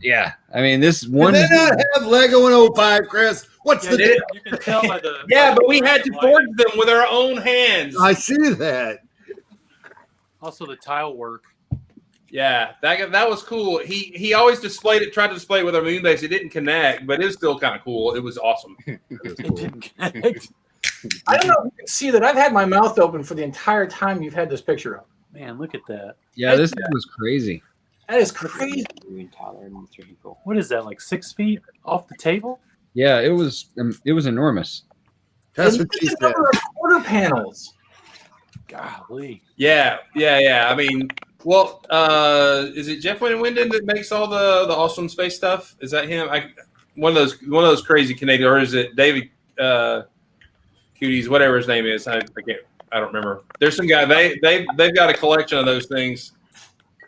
Yeah, I mean, this one. Did they not have Lego in 05, Chris? What's Yeah, the did. you can tell by the Yeah, but we had to forge them with our own hands. I see that. Also the tile work. Yeah, that was cool. He always tried to display it with our moon base. It didn't connect, but it was still kind of cool. It was awesome. It didn't connect. I don't know if you can see that. I've had my mouth open for the entire time you've had this picture up. Man, look at that. Yeah, this thing was crazy. That is crazy. What is that, like 6 feet off the table? Yeah, it was enormous. That's And what look she at the said. number of quarter panels. Golly. Yeah. I mean, well, is it Jeff Winden that makes all the awesome space stuff? Is that him? One of those crazy Canadian, or is it David Cuties, whatever his name is? I don't remember. There's some guy. They've got a collection of those things.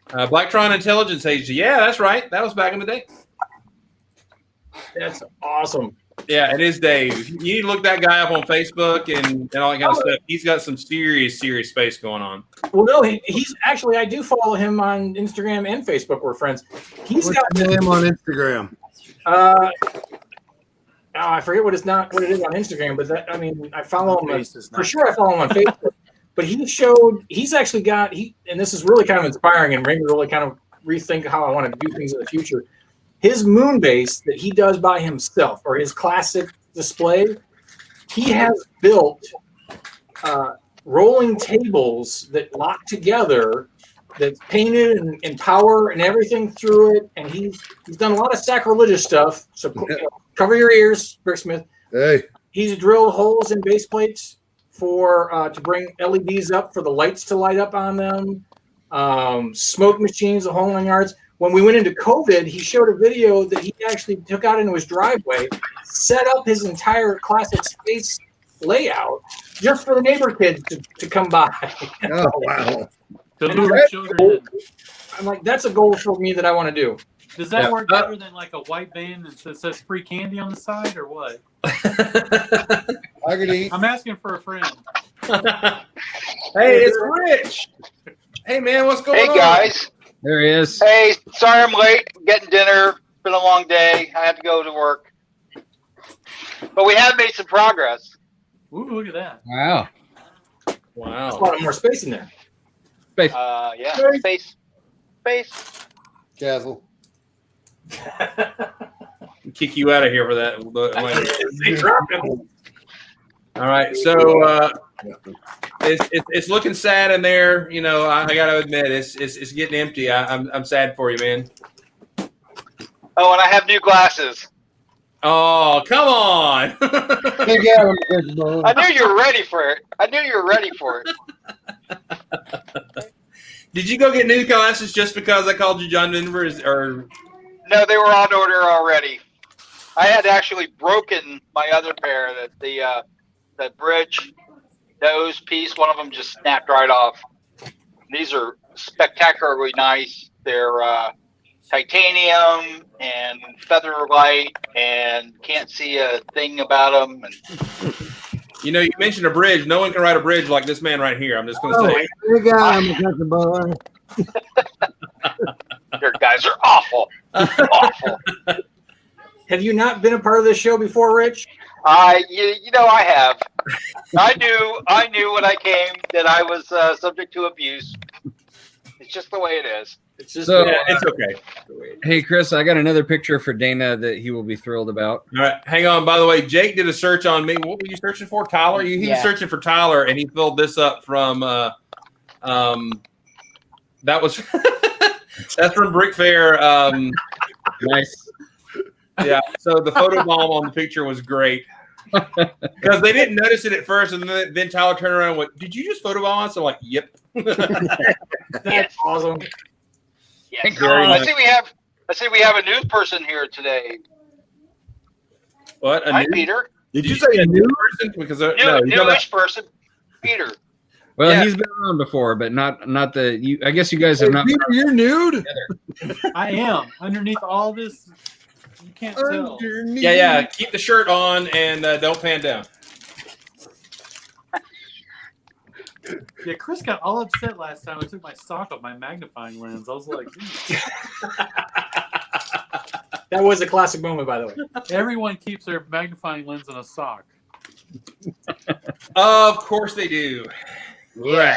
Blacktron Intelligence Agency. Yeah, that's right. That was back in the day. That's awesome. Yeah, it is Dave. You need to look that guy up on Facebook and all that kind of stuff. He's got some serious space going on. Well, no, he's actually, I do follow him on Instagram and Facebook. We're friends. He's What's got his name on Instagram? I forget what it is on Instagram, but I follow him Face is for not- sure. I follow him on Facebook. But he's actually got, and this is really kind of inspiring and made me really kind of rethink how I want to do things in the future. His moon base that he does by himself, or his classic display, he has built rolling tables that lock together, that's painted and power and everything through it. And he's done a lot of sacrilegious stuff. So cover your ears, Rick Smith. Hey, He's drilled holes in base plates for to bring LEDs up for the lights to light up on them. Smoke machines, the whole 9 yards. When we went into COVID, he showed a video that he actually took out into his driveway, set up his entire Classic Space layout just for the neighbor kids to come by. oh wow. To lure children in. I'm like, that's a goal for me that I want to do. Does that work better than like a white van that says free candy on the side, or what? I could eat. I'm asking for a friend. Hey, it's Rich. Hey, man, what's going on? Hey guys. There he is. Hey, sorry I'm late. Getting dinner. Been a long day. I had to go to work. But we have made some progress. Ooh, look at that. Wow. There's a Wow. lot more space in there. Yeah. Space. Castle. Kick you out of here for that. They dropped it. All right, so it's looking sad in there. You know, I got to admit, it's getting empty. I'm sad for you, man. Oh, and I have new glasses. Oh, come on! Hey, yeah, I knew you were ready for it. Did you go get new glasses just because I called you John Denver? Or No, they were on order already. I had actually broken my other pair. That the bridge nose piece, one of them just snapped right off. These are spectacularly nice. They're titanium and feather light, and can't see a thing about them. And you know, you mentioned a bridge. No one can ride a bridge like this man right here. I'm just going to say. you got him, country boy. your guys are awful. Awful. Have you not been a part of this show before, Rich? You know I have. I knew when I came that I was subject to abuse. It's just the way it is. It's just So, It's okay. hey, Chris, I got another picture for Dana that he will be thrilled about. All right, hang on. By the way, Jake did a search on me. What were you searching for, Tyler? He was Yeah. searching for Tyler, and he filled this up from. That was that's from Brick Fair. Nice. Yeah. So the photo bomb on the picture was great because they didn't notice it at first, and then Tyler turned around and went, "Did you just photo bomb us?" I'm like, "Yep." That's awesome. Yes. Very I nice. see we have a new person here today. What? A Hi, new, Peter. Did you say say a new? new person? Because no, you're talking about- Newish person. Peter. Well, Yeah. he's been around before, but not the. You, I guess you guys have not. Peter, you're nude. I am underneath all this. You can't tell. Underneath. yeah. Keep the shirt on and don't pan down. Yeah, Chris got all upset last time I took my sock off my magnifying lens. I was like, That was a classic moment, by the way. everyone keeps their magnifying lens in a sock. Of course they do. Yeah.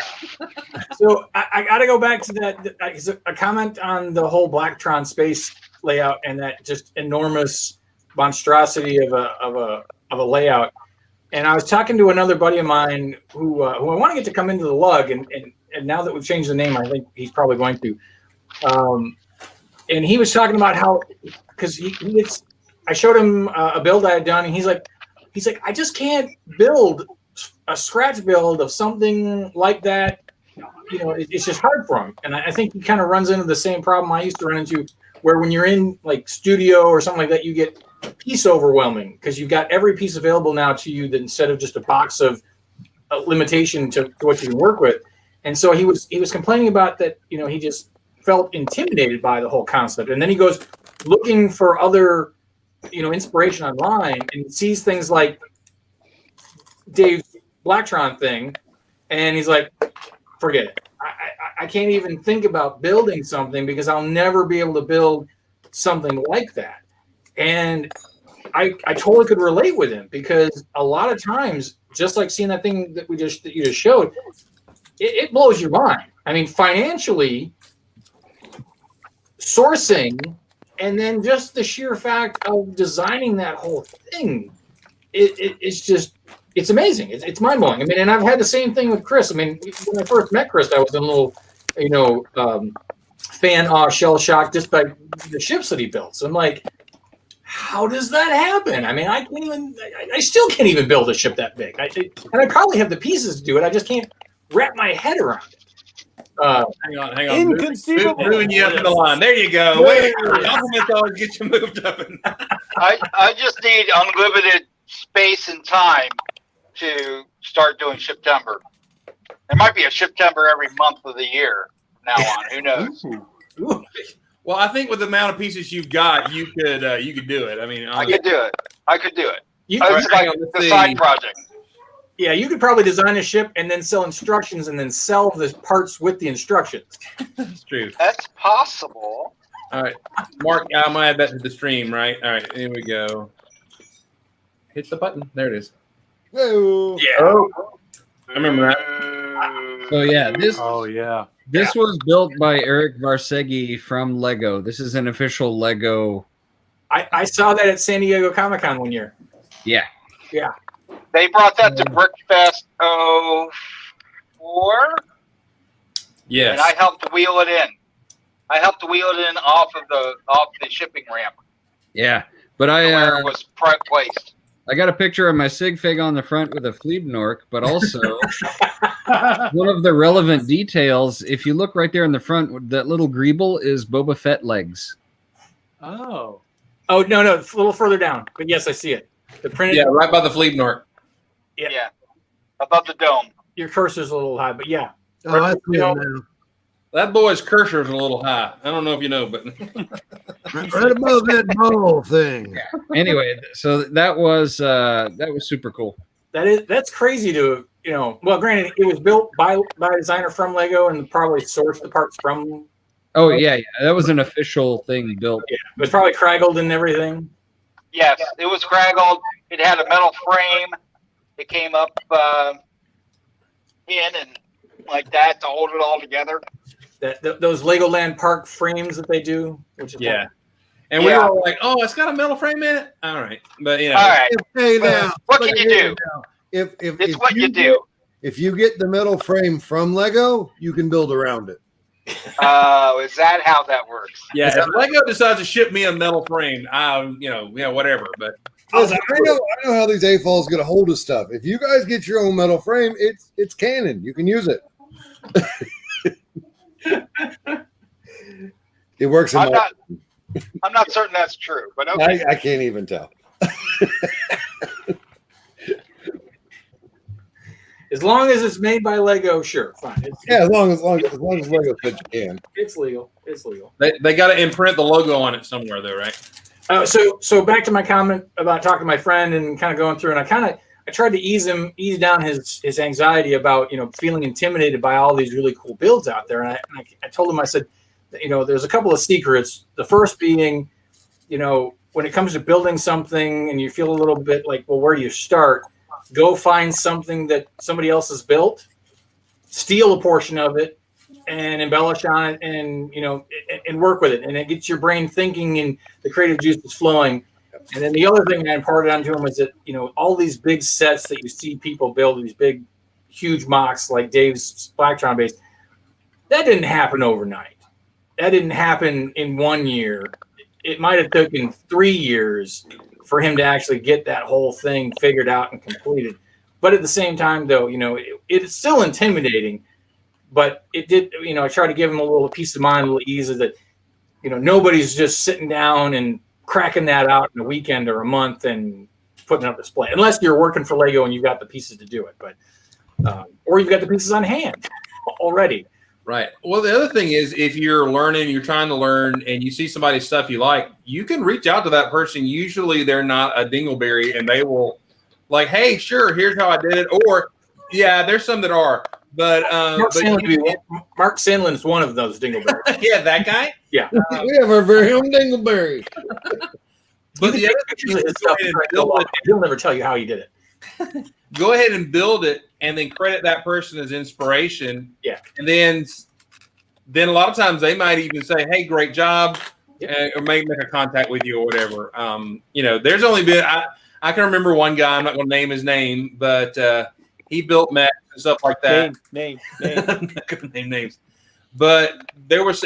So I got to go back to that a comment on the whole Blacktron space layout and that just enormous monstrosity of a layout. And I was talking to another buddy of mine who I want to get to come into the lug, and now that we've changed the name, I think he's probably going to. And he was talking about how, because I showed him a build I had done, and he's like, I just can't build a scratch build of something like that. You know, it's just hard for him. And I think he kind of runs into the same problem I used to run into, where when you're in like studio or something like that, you get piece overwhelming because you've got every piece available now to you that instead of just a box of a limitation to what you can work with. And so he was complaining about that, you know, he just felt intimidated by the whole concept. And then he goes looking for other, you know, inspiration online and sees things like Dave's Blacktron thing. And he's like, forget it. I can't even think about building something because I'll never be able to build something like that. And I totally could relate with him because a lot of times, just like seeing that thing that you just showed, it blows your mind. I mean, financially, sourcing, and then just the sheer fact of designing that whole thing, it's just it's amazing. It's mind blowing. I mean, and I've had the same thing with Chris. I mean, when I first met Chris, I was a little, fan shell shocked just by the ships that he built. So I'm like, how does that happen? I mean, I still can't even build a ship that big. And I probably have the pieces to do it. I just can't wrap my head around it. Hang on. Inconceivable. Moving you up in the line. There you go. Wait, compliments always get you moved up. I just need unlimited space and time to start doing Shiptember. There might be a Shiptember every month of the year from now on. Who knows? Well, I think with the amount of pieces you've got, you could do it. I mean, I could do it. You, It's like the side project. yeah, you could probably design a ship and then sell instructions and then sell the parts with the instructions. That's true. That's possible. All right, Mark, I might add that to the stream, right? All right, here we go. Hit the button. There it is. Whoa. Yeah. I remember that. So yeah, this was built by Eric Varseghi from Lego. This is an official Lego. I saw that at San Diego Comic-Con one year. Yeah. Yeah. They brought that to Brickfest 04, Yes. and I helped wheel it in. Off the shipping ramp Yeah. But where it was placed. I got a picture of my sig fig on the front with a Fleebnork, but also one of the relevant details, if you look right there in the front, that little greeble is Boba Fett legs. Oh. Oh, no, a little further down. But yes, I see it. The printed. Yeah, right by the Fleebnork. Yeah. Above the dome. Your cursor's a little high, but yeah. Oh, I see it now. That boy's cursor is a little high. I don't know if you know, but Right above that ball thing. Anyway, so that was super cool. That's crazy to, well, granted, it was built by a designer from Lego and probably sourced the parts from. Oh yeah, that was an official thing built. Yeah, it was probably craggled and everything. Yes, it was craggled. It had a metal frame. It came up in and like that to hold it all together. Those Legoland Park frames that they do, which is yeah. And we were all like, "Oh, it's got a metal frame in it." All right, but All right. Hey, now, What can you do? It's what you do. If you get the metal frame from Lego, you can build around it. Is that how that works? Yeah, if Lego decides to ship me a metal frame, whatever. But Listen, I know how these AFOLs get a hold of stuff. If you guys get your own metal frame, it's canon. You can use it. It works. I'm not certain that's true, but okay. I can't even tell. As long as it's made by Lego, sure, fine. As long as Lego said you can. It's legal. It's legal. They got to imprint the logo on it somewhere, though, right? So back to my comment about talking to my friend and kind of going through, and I tried to ease down his anxiety about feeling intimidated by all these really cool builds out there, and I told him, I said, there's a couple of secrets. The first being, when it comes to building something and you feel a little bit like, well, where do you start? Go find something that somebody else has built, steal a portion of it, and embellish on it, and and work with it, and it gets your brain thinking and the creative juices flowing. And then the other thing I imparted onto him was that all these big sets that you see people build, these big, huge mocks like Dave's Blacktron base, that didn't happen overnight. That didn't happen in 1 year. It might have taken 3 years for him to actually get that whole thing figured out and completed. But at the same time, though, it's still intimidating. But it did, I try to give him a little peace of mind, a little ease of that, nobody's just sitting down and cracking that out in a weekend or a month and putting up display, unless you're working for Lego and you've got the pieces to do it. But or you've got the pieces on hand already. Right. Well, the other thing is, if you're trying to learn, and you see somebody's stuff you like, you can reach out to that person. Usually they're not a dingleberry, and they will like, hey, sure, here's how I did it. Or, yeah, there's some that are. But Mark Sandlin is one of those dingleberries. Yeah, that guy? Yeah. We have our very own dingleberry. But the other thing is, he'll never tell you how he did it. Go ahead and build it, and then credit that person as inspiration. Yeah. And then a lot of times they might even say, hey, great job, or make a contact with you or whatever. There's only been I can remember one guy. I'm not going to name his name, but he built mechs and stuff like that. Name. I'm not going to name names, but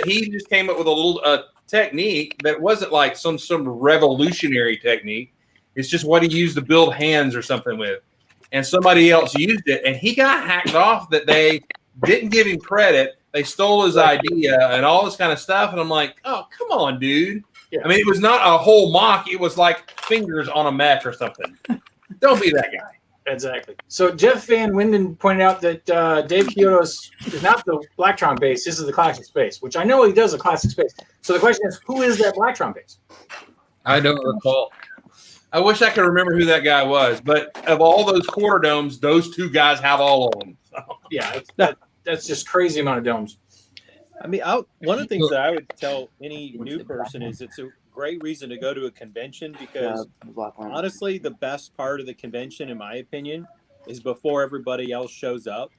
he just came up with a little technique that wasn't like some revolutionary technique. It's just what he used to build hands or something with, and somebody else used it, and he got hacked off that they didn't give him credit. They stole his idea and all this kind of stuff, and I'm like, oh, come on, dude. Yeah. I mean, it was not a whole mock. It was like fingers on a mech or something. Don't be that guy. Exactly. So Jeff Van Winden pointed out that Dave Kyoto's is not the Blacktron base. This is the Classic Space, which I know he does a Classic Space. So the question is, who is that Blacktron base? I don't recall. I wish I could remember who that guy was, but of all those quarter domes, those two guys have all of them. So. Yeah, that's just crazy amount of domes. I mean, one of the things that I would tell any new person is it's a great reason to go to a convention because honestly, the best part of the convention, in my opinion, is before everybody else shows up.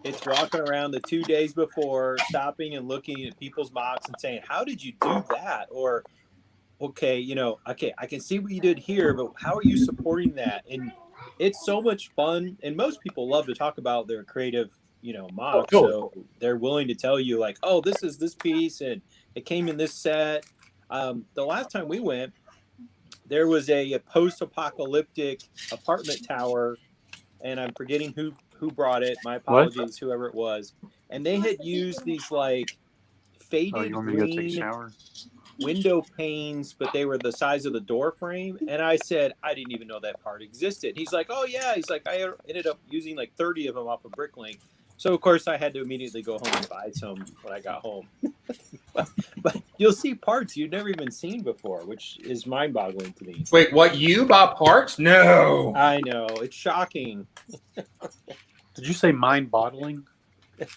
It's walking around the 2 days before, stopping and looking at people's mocks and saying, how did you do that? Or, okay, I can see what you did here, but how are you supporting that? And it's so much fun. And most people love to talk about their creative mock. Oh, cool. So they're willing to tell you like, oh, this is this piece and it came in this set. The last time we went, there was a post-apocalyptic apartment tower, and I'm forgetting who brought it. My apologies, whoever it was. And they had used these like faded green window panes, but they were the size of the door frame. And I said, I didn't even know that part existed. He's like, oh yeah. He's like, I ended up using like 30 of them off of Bricklink. So, of course, I had to immediately go home and buy some when I got home. but you'll see parts you've never even seen before, which is mind-boggling to me. Wait, what? You buy parts? No. I know. It's shocking. Did you say mind-boggling?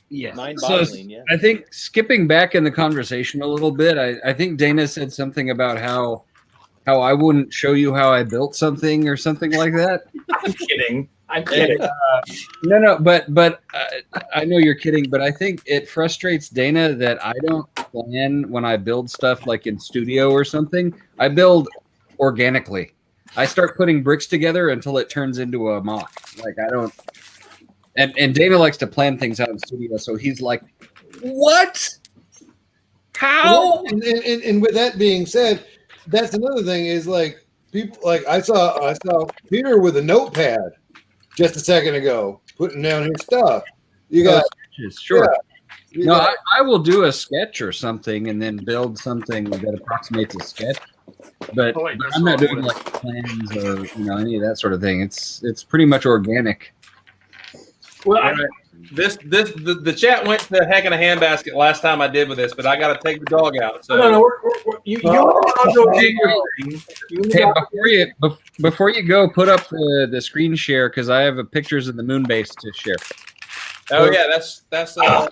Yeah. Mind-boggling, yeah. I think skipping back in the conversation a little bit, I think Dana said something about how I wouldn't show you how I built something or something like that. I'm kidding. No, but I know you're kidding, but I think it frustrates Dana that I don't plan when I build stuff like in studio or something. I build organically. I start putting bricks together until it turns into a mock. Like I don't. And Dana likes to plan things out in studio, so he's like, "What? How?" And with that being said, that's another thing is like people like I saw Peter with a notepad just a second ago putting down his stuff. You got sketches, sure. Yeah, no, I will do a sketch or something and then build something that approximates a sketch. But I'm not doing like plans or any of that sort of thing. It's pretty much organic. Well, the chat went to the heck in a handbasket last time I did with this, but I got to take the dog out. So no, before you go, put up the screen share because I have pictures of the moon base to share. Oh yeah, that's 05.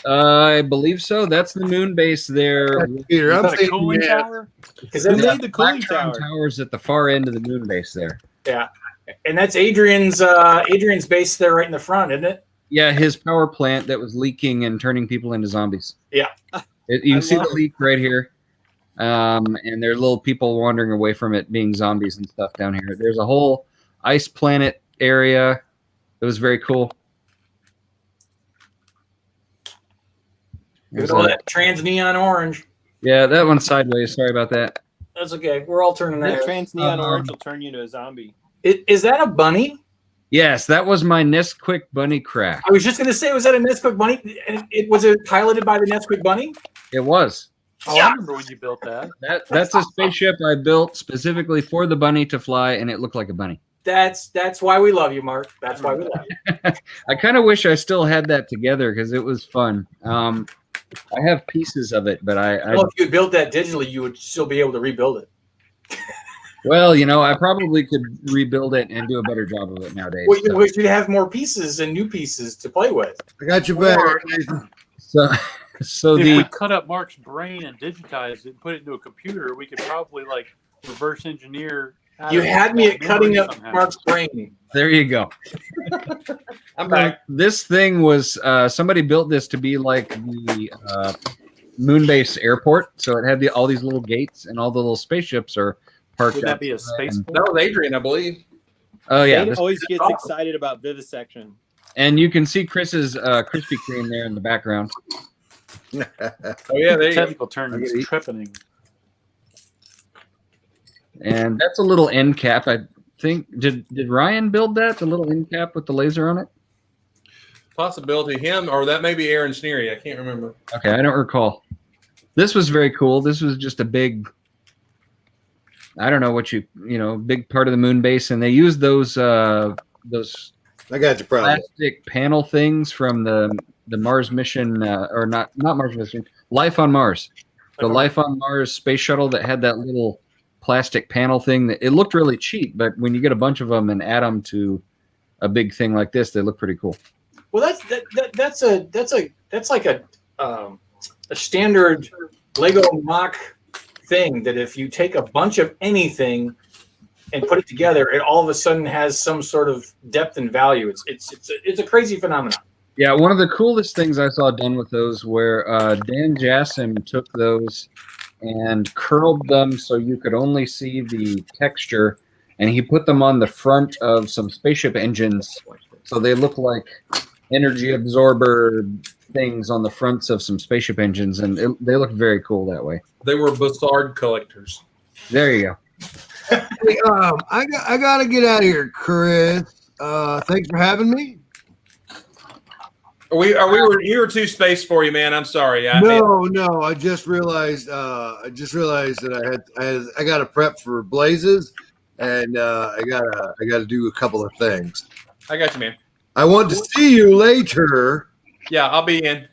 I believe so. That's the moon base there. Peter, I'm saying cooling tower. Because they made the cooling towers at the far end of the moon base there. Yeah. And that's Adrian's base there right in the front, isn't it? Yeah, his power plant that was leaking and turning people into zombies. Yeah. You can see the leak right here. And there are little people wandering away from it being zombies and stuff down here. There's a whole ice planet area. It was very cool. Look at all that trans neon orange. Yeah, that one's sideways. Sorry about that. That's okay. We're all turning that. Trans neon orange will turn you into a zombie. Is that a bunny? Yes, that was my Nesquik bunny crack. I was just going to say, was that a Nesquik bunny? Was it piloted by the Nesquik bunny? It was. Oh, yeah. I remember when you built that. That's a spaceship I built specifically for the bunny to fly, and it looked like a bunny. That's why we love you, Mark. That's why we love you. I kind of wish I still had that together because it was fun. I have pieces of it, but well, if you had built that digitally, you would still be able to rebuild it. Well, I probably could rebuild it and do a better job of it nowadays. Well, you wish you'd have more pieces and new pieces to play with. I got your back. So if we cut up Mark's brain and digitize it and put it into a computer, we could probably like reverse engineer. You had me at cutting up Mark's brain. There you go. I'm back. This thing was somebody built this to be like the Moonbase airport. So it had all these little gates, and all the little spaceships are parked. Would that be a outside space? and- That was Adrian, I believe. Oh yeah, Dave this- always gets awesome. excited about vivisection. and you can see Chris's Krispy Kreme there in the background. Oh yeah, there The you go. technical term I is get it. tripping. And that's a little end cap. I think did Ryan build that? The little end cap with the laser on it? Possibility him or that may be Aaron Sneary. I can't remember. Okay, I don't recall. This was very cool. This was just a big, I don't know what big part of the moon base, and they used those I got you, problem. plastic panel things from the Mars mission, or not Mars mission, Life on Mars. The Life on Mars space shuttle that had that little plastic panel thing. That it looked really cheap, but when you get a bunch of them and add them to a big thing like this, they look pretty cool. Well, that's like a standard Lego mock thing that if you take a bunch of anything and put it together, it all of a sudden has some sort of depth and value. It's a crazy phenomenon. Yeah, one of the coolest things I saw done with those where Dan Jassim took those and curled them so you could only see the texture, and he put them on the front of some spaceship engines so they look like energy absorber things on the fronts of some spaceship engines, and they look very cool that way. They were Bassard collectors. There you go. Hey, I gotta get out of here, Chris. Thanks for having me. We were too space for you, man. I'm sorry. No. I just realized. That I got to prep for Blazes, and I gotta do a couple of things. I got you, man. I want to see you later, Yeah, I'll be in.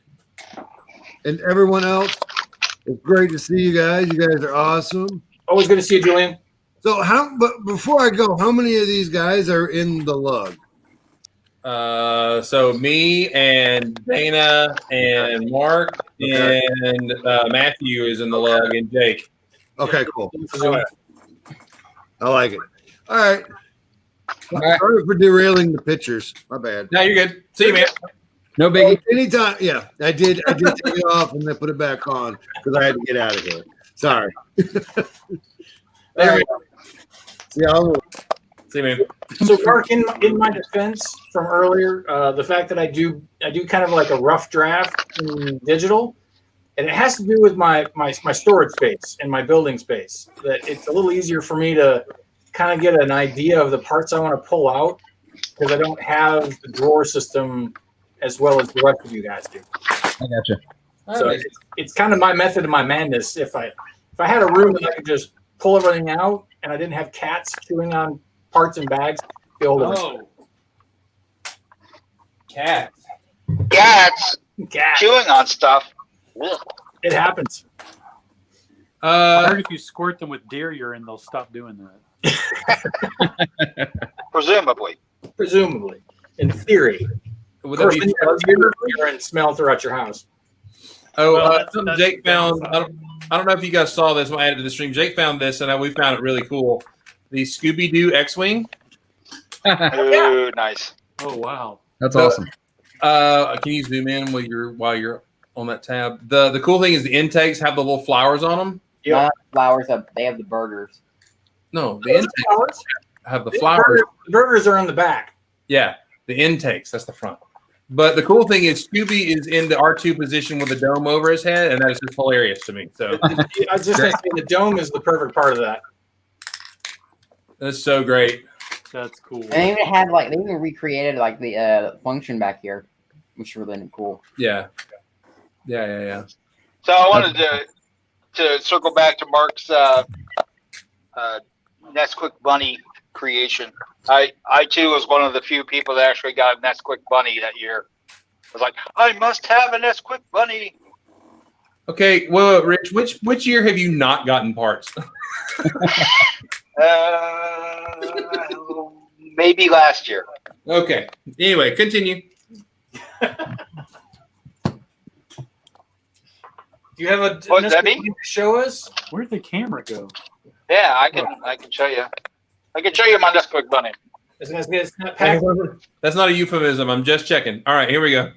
and everyone else. It's great to see you guys. You guys are awesome. Always good to see you, Julian. So but before I go, how many of these guys are in the lug? So me and Dana and Mark and Matthew is in the lug and Jake. Okay, cool. I like it. All right. right. Sorry for derailing the pictures. My bad. No, you're good. See you, man. No biggie. Anytime. Yeah, I did take it off and then put it back on because I had to get out of here. Sorry. All right. See y'all. See you, man. So, Mark, in my defense from earlier, the fact that I do kind of like a rough draft in digital, and it has to do with my storage space and my building space. That it's a little easier for me to kind of get an idea of the parts I want to pull out because I don't have the drawer system as well as the rest of you guys do. I gotcha. So it's kind of my method of my madness. If I had a room that I could just pull everything out and I didn't have cats chewing on parts and bags, the old one. Oh. Cats. Cats Cat. chewing on stuff. Ugh. It happens. I heard if you squirt them with deer urine, they'll stop doing that. Presumably. Presumably, in theory. Would Of that course, be then you have urine smell throughout your house. Oh, Well, that's- something that's Jake the found. downside. I don't know if you guys saw this when I added to the stream. Jake found this, and we found it really cool. The Scooby Doo X-wing. Ooh, nice. Oh wow! That's No. awesome. Can you zoom in while you're on that tab? The cool thing is the intakes have the little flowers on them. Yeah. Not flowers. They have the burgers. No, the Those intakes flowers, have the the flowers. burgers are on the back. Yeah, the intakes. That's the front. But the cool thing is Scooby is in the R2 position with the dome over his head, and that is just hilarious to me. So I was just going to say the dome is the perfect part of that. that's so great. That's cool. And they even had they even recreated the function back here, which is really cool. Yeah. So I wanted to circle back to Mark's Nesquik Bunny creation. I too was one of the few people that actually got a Nesquik Bunny that year. I was like, I must have a Nesquik Bunny. Okay, well, Rich, which year have you not gotten parts? Maybe last year. Okay. Anyway, continue. Do you have a What does that Nesquik mean? to show us? Where'd the camera go? Yeah, I can show you. I can show you my Nesquik Bunny. It's not packed. That's not a euphemism. I'm just checking. All right, here we go.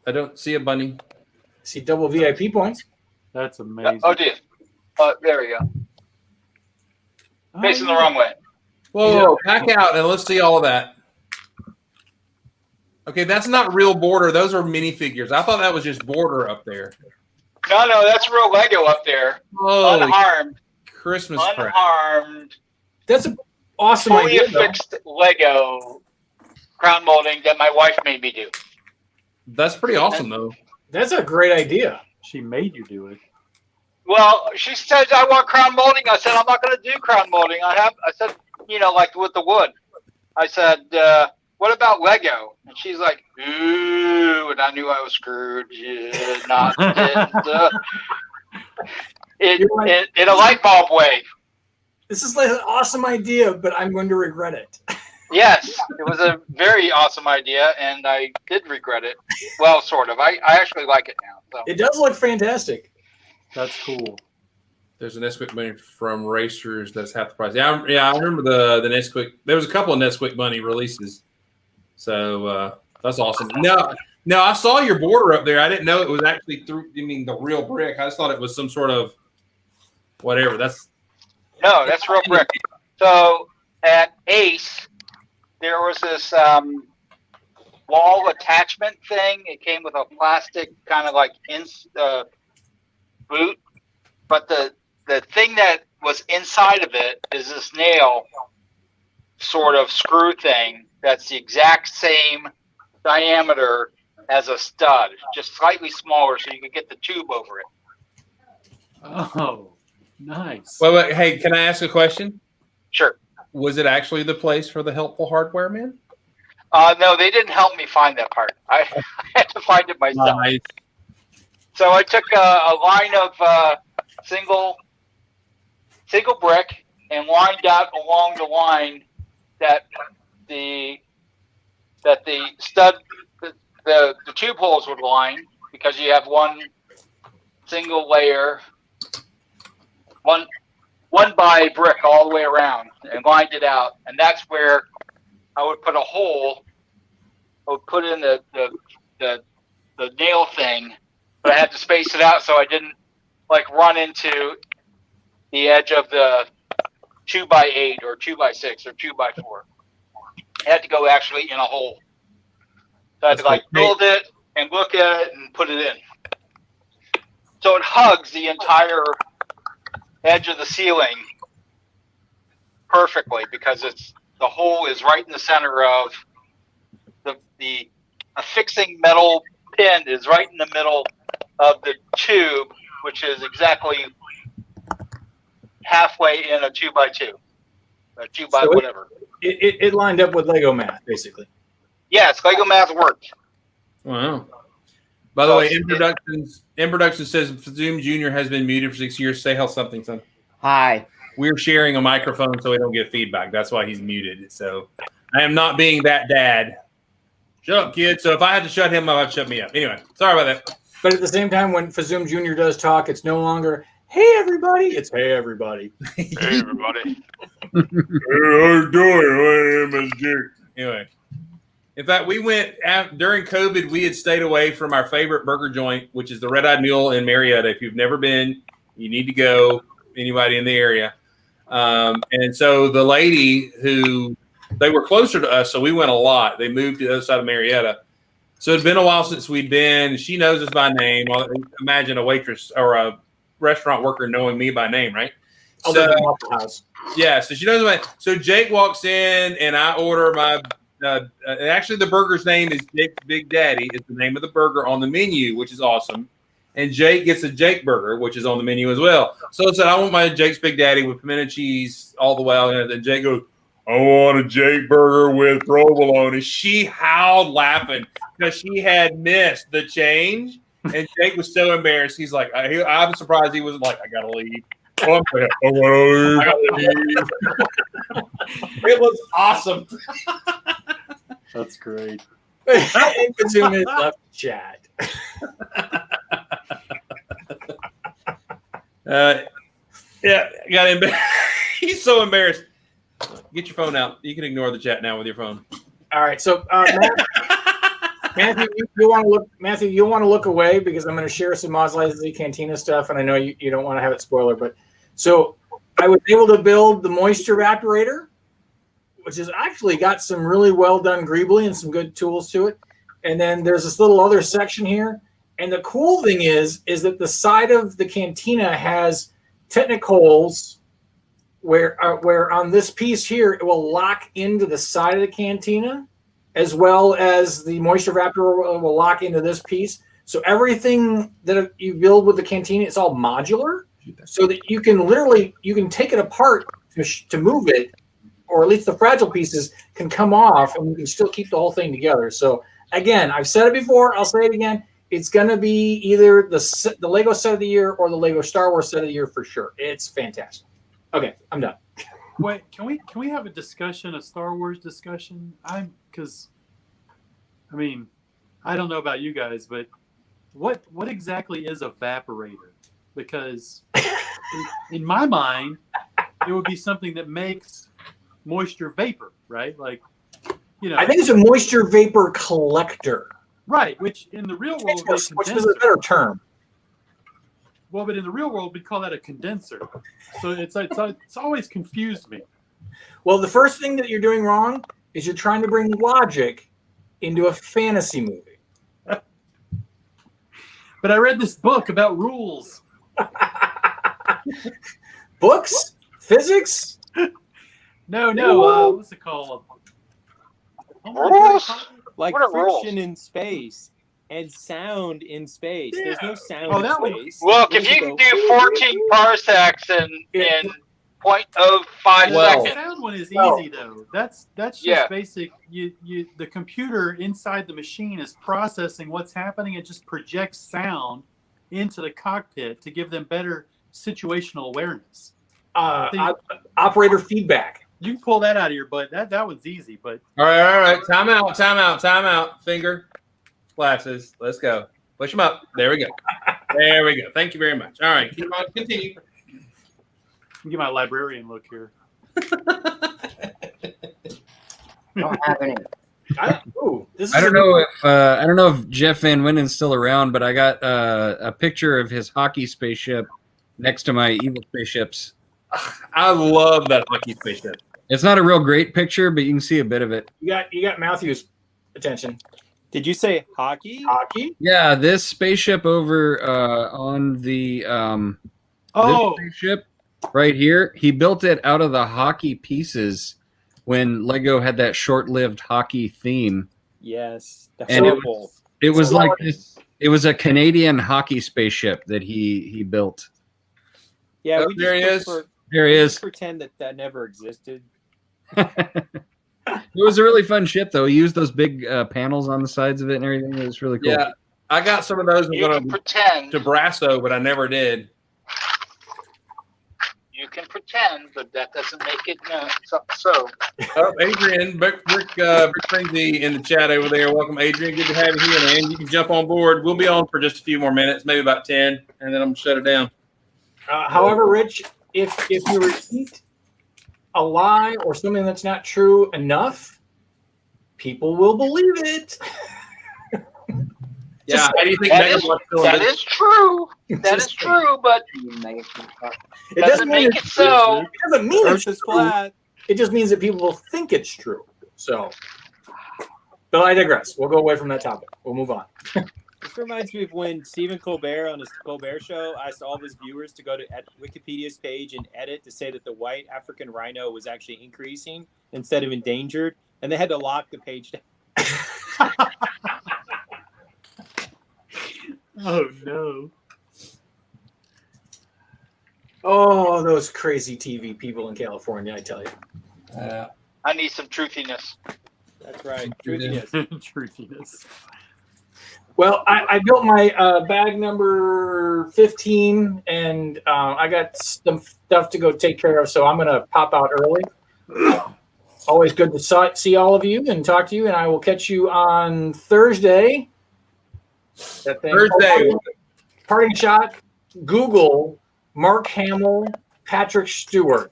I don't see a bunny. See double VIP points. That's amazing. Oh, dear. There we go. Oh, Facing the yeah. wrong way. Whoa, back out and let's see all of that. Okay, that's not real border. Those are minifigures. I thought that was just border up there. No, that's real Lego up there. Holy Unharmed. Christmas crap. Unharmed. That's an awesome Fully idea. though. affixed Lego crown molding that my wife made me do. That's pretty awesome, though. That's a great idea. She made you do it. Well, she says I want crown molding. I said I'm not going to do crown molding. I said, like with the wood. I said, what about Lego? And she's like, ooh, and I knew I was screwed. Yeah, not in a light bulb way. This is like an awesome idea, but I'm going to regret it. Yes, it was a very awesome idea, and I did regret it. Well, sort of. I actually like it now. So. It does look fantastic. That's cool. There's a Nesquik bunny from Racers that's half the price. Yeah, I remember the Nesquik. There was a couple of Nesquik bunny releases. So that's awesome. No, I saw your border up there. I didn't know it was actually the real brick. I just thought it was some sort of whatever. That's real brick. So at Ace, there was this wall attachment thing. It came with a plastic kind of like boot, but the thing that was inside of it is this nail sort of screw thing that's the exact same diameter as a stud, just slightly smaller so you could get the tube over it. Oh, nice. Wait, hey, can I ask a question? Sure. Was it actually the place for the helpful hardware man? No, they didn't help me find that part. I had to find it myself. Nice. So I took a line of single brick and lined out along the line that the stud, the tube holes would line, because you have one single layer, one by brick all the way around, and lined it out. And that's where I would put a hole. I would put in the nail thing, but I had to space it out so I didn't run into the edge of the 2x8 or 2x6 or 2x4. I had to go actually in a hole. So I had to build it and look at it and put it in. So it hugs the entire edge of the ceiling perfectly, because the hole is right in the center of the affixing metal pin is right in the middle of the tube, which is exactly halfway in a 2x2, a 2x whatever. It lined up with Lego math, basically. Yes, Lego math worked. Wow. By the way, M Productions says Zoom Junior has been muted for 6 years. Say something, son. Hi. We're sharing a microphone so we don't get feedback. That's why he's muted. So I am not being that dad. Shut up, kid. So if I had to shut him up, I'd shut me up. Anyway, sorry about that. But at the same time, when Fazoom Jr. does talk, it's no longer, hey, everybody. It's, hey, everybody. Hey, everybody. Hey, how you doing? My name is Jerry. Anyway. In fact, we went during COVID. We had stayed away from our favorite burger joint, which is the Red Eyed Mule in Marietta. If you've never been, you need to go. Anybody in the area, and so the lady they were closer to us, so we went a lot. They moved to the other side of Marietta, so it'd been a while since we'd been. She knows us by name. Imagine a waitress or a restaurant worker knowing me by name, right? Yeah, so she knows my. So Jake walks in, and I order my. Actually, the burger's name is Jake's Big Daddy. It's the name of the burger on the menu, which is awesome. And Jake gets a Jake burger, which is on the menu as well. So I said, I want my Jake's Big Daddy with pimento cheese all the way out. And then Jake goes, I want a Jake burger with provolone. And she howled laughing because she had missed the change. And Jake was so embarrassed. He's like, I'm surprised he was like, I got to leave. I gotta leave. It was awesome. That's great. And Fazoom has left chat. Yeah, got embarrassed. He's so embarrassed. Get your phone out. You can ignore the chat now with your phone. All right, so Matthew, you want to look. Matthew, you want to look away because I'm going to share some Mos Eisley Cantina stuff, and I know you don't want to have it spoiler. But so I was able to build the moisture evaporator, which has actually got some really well done greebly and some good tools to it. And then there's this little other section here. And the cool thing is that the side of the cantina has Technic holes where on this piece here it will lock into the side of the cantina, as well as the moisture evaporator will lock into this piece. So everything that you build with the cantina, it's all modular, so that you can take it apart to move it, or at least the fragile pieces can come off, and you can still keep the whole thing together. So again, I've said it before, I'll say it again. It's going to be either the Lego set of the year or the Lego Star Wars set of the year for sure. It's fantastic. Okay, I'm done. Wait, can we have a Star Wars discussion? I don't know about you guys, but what exactly is a evaporator? Because in my mind, it would be something that makes moisture vapor, right? Like, I think it's a moisture vapor collector. Right, which in the real world, which is a better term. Well, but in the real world, we call that a condenser. So it's always confused me. Well, the first thing that you're doing wrong is you're trying to bring logic into a fantasy movie. But I read this book about rules. Books? Physics? No. What's it called? Rules? Like What are friction rules? in space and sound in space. There's no sound Oh, in that one- space. Look, if you can do 14 parsecs in 0.05 The seconds, sound one is Well, easy though. That's just Yeah. basic. The computer inside the machine is processing what's happening. It just projects sound into the cockpit to give them better situational awareness. Operator feedback. You can pull that out of your butt. That one's easy, but All right. Time out. Finger glasses. Let's go. Push them up. There we go. Thank you very much. All right. Keep on. Continue. get my librarian look here. Don't have any. I don't know if Jeff Van Winden's still around, but I got a picture of his hockey spaceship next to my evil spaceships. I love that hockey spaceship. It's not a real great picture, but you can see a bit of it. You got Matthew's attention. Did you say hockey? Hockey? Yeah, this spaceship over on the this spaceship right here, he built it out of the hockey pieces when Lego had that short-lived hockey theme. Yes. The And purple. it was like this. It was a Canadian hockey spaceship that he built. Yeah, Oh, we there he just is. There he is. pretend that never existed. It was a really fun ship, though. He used those big panels on the sides of it and everything. It was really cool. Yeah, I got some of those. you can pretend. To Brasso, but I never did. You can pretend, but that doesn't make it so. Oh, Adrian, Brick Frenzy in the chat over there. Welcome, Adrian. Good to have you here, man. You can jump on board. We'll be on for just a few more minutes, maybe about 10, and then I'm going to shut it down. However, Rich, if you repeat a lie or something that's not true enough, people will believe it. Yeah, how do you think That is true. That is true, but It doesn't make it so. It doesn't mean Earth it's is true. flat. It just means that people will think it's true. So, but I digress. We'll go away from that topic. We'll move on. This reminds me of when Stephen Colbert on his Colbert Show asked all of his viewers to go to Wikipedia's page and edit to say that the white African rhino was actually increasing instead of endangered, and they had to lock the page down. Oh no! Oh, those crazy TV people in California! I tell you. I need some truthiness. That's right. Truthiness. Truthiness. Well, I built my bag number 15, and I got some stuff to go take care of, so I'm going to pop out early. Always good to see all of you and talk to you, and I will catch you on Thursday. Thursday. Parting shot, Google Mark Hamill, Patrick Stewart.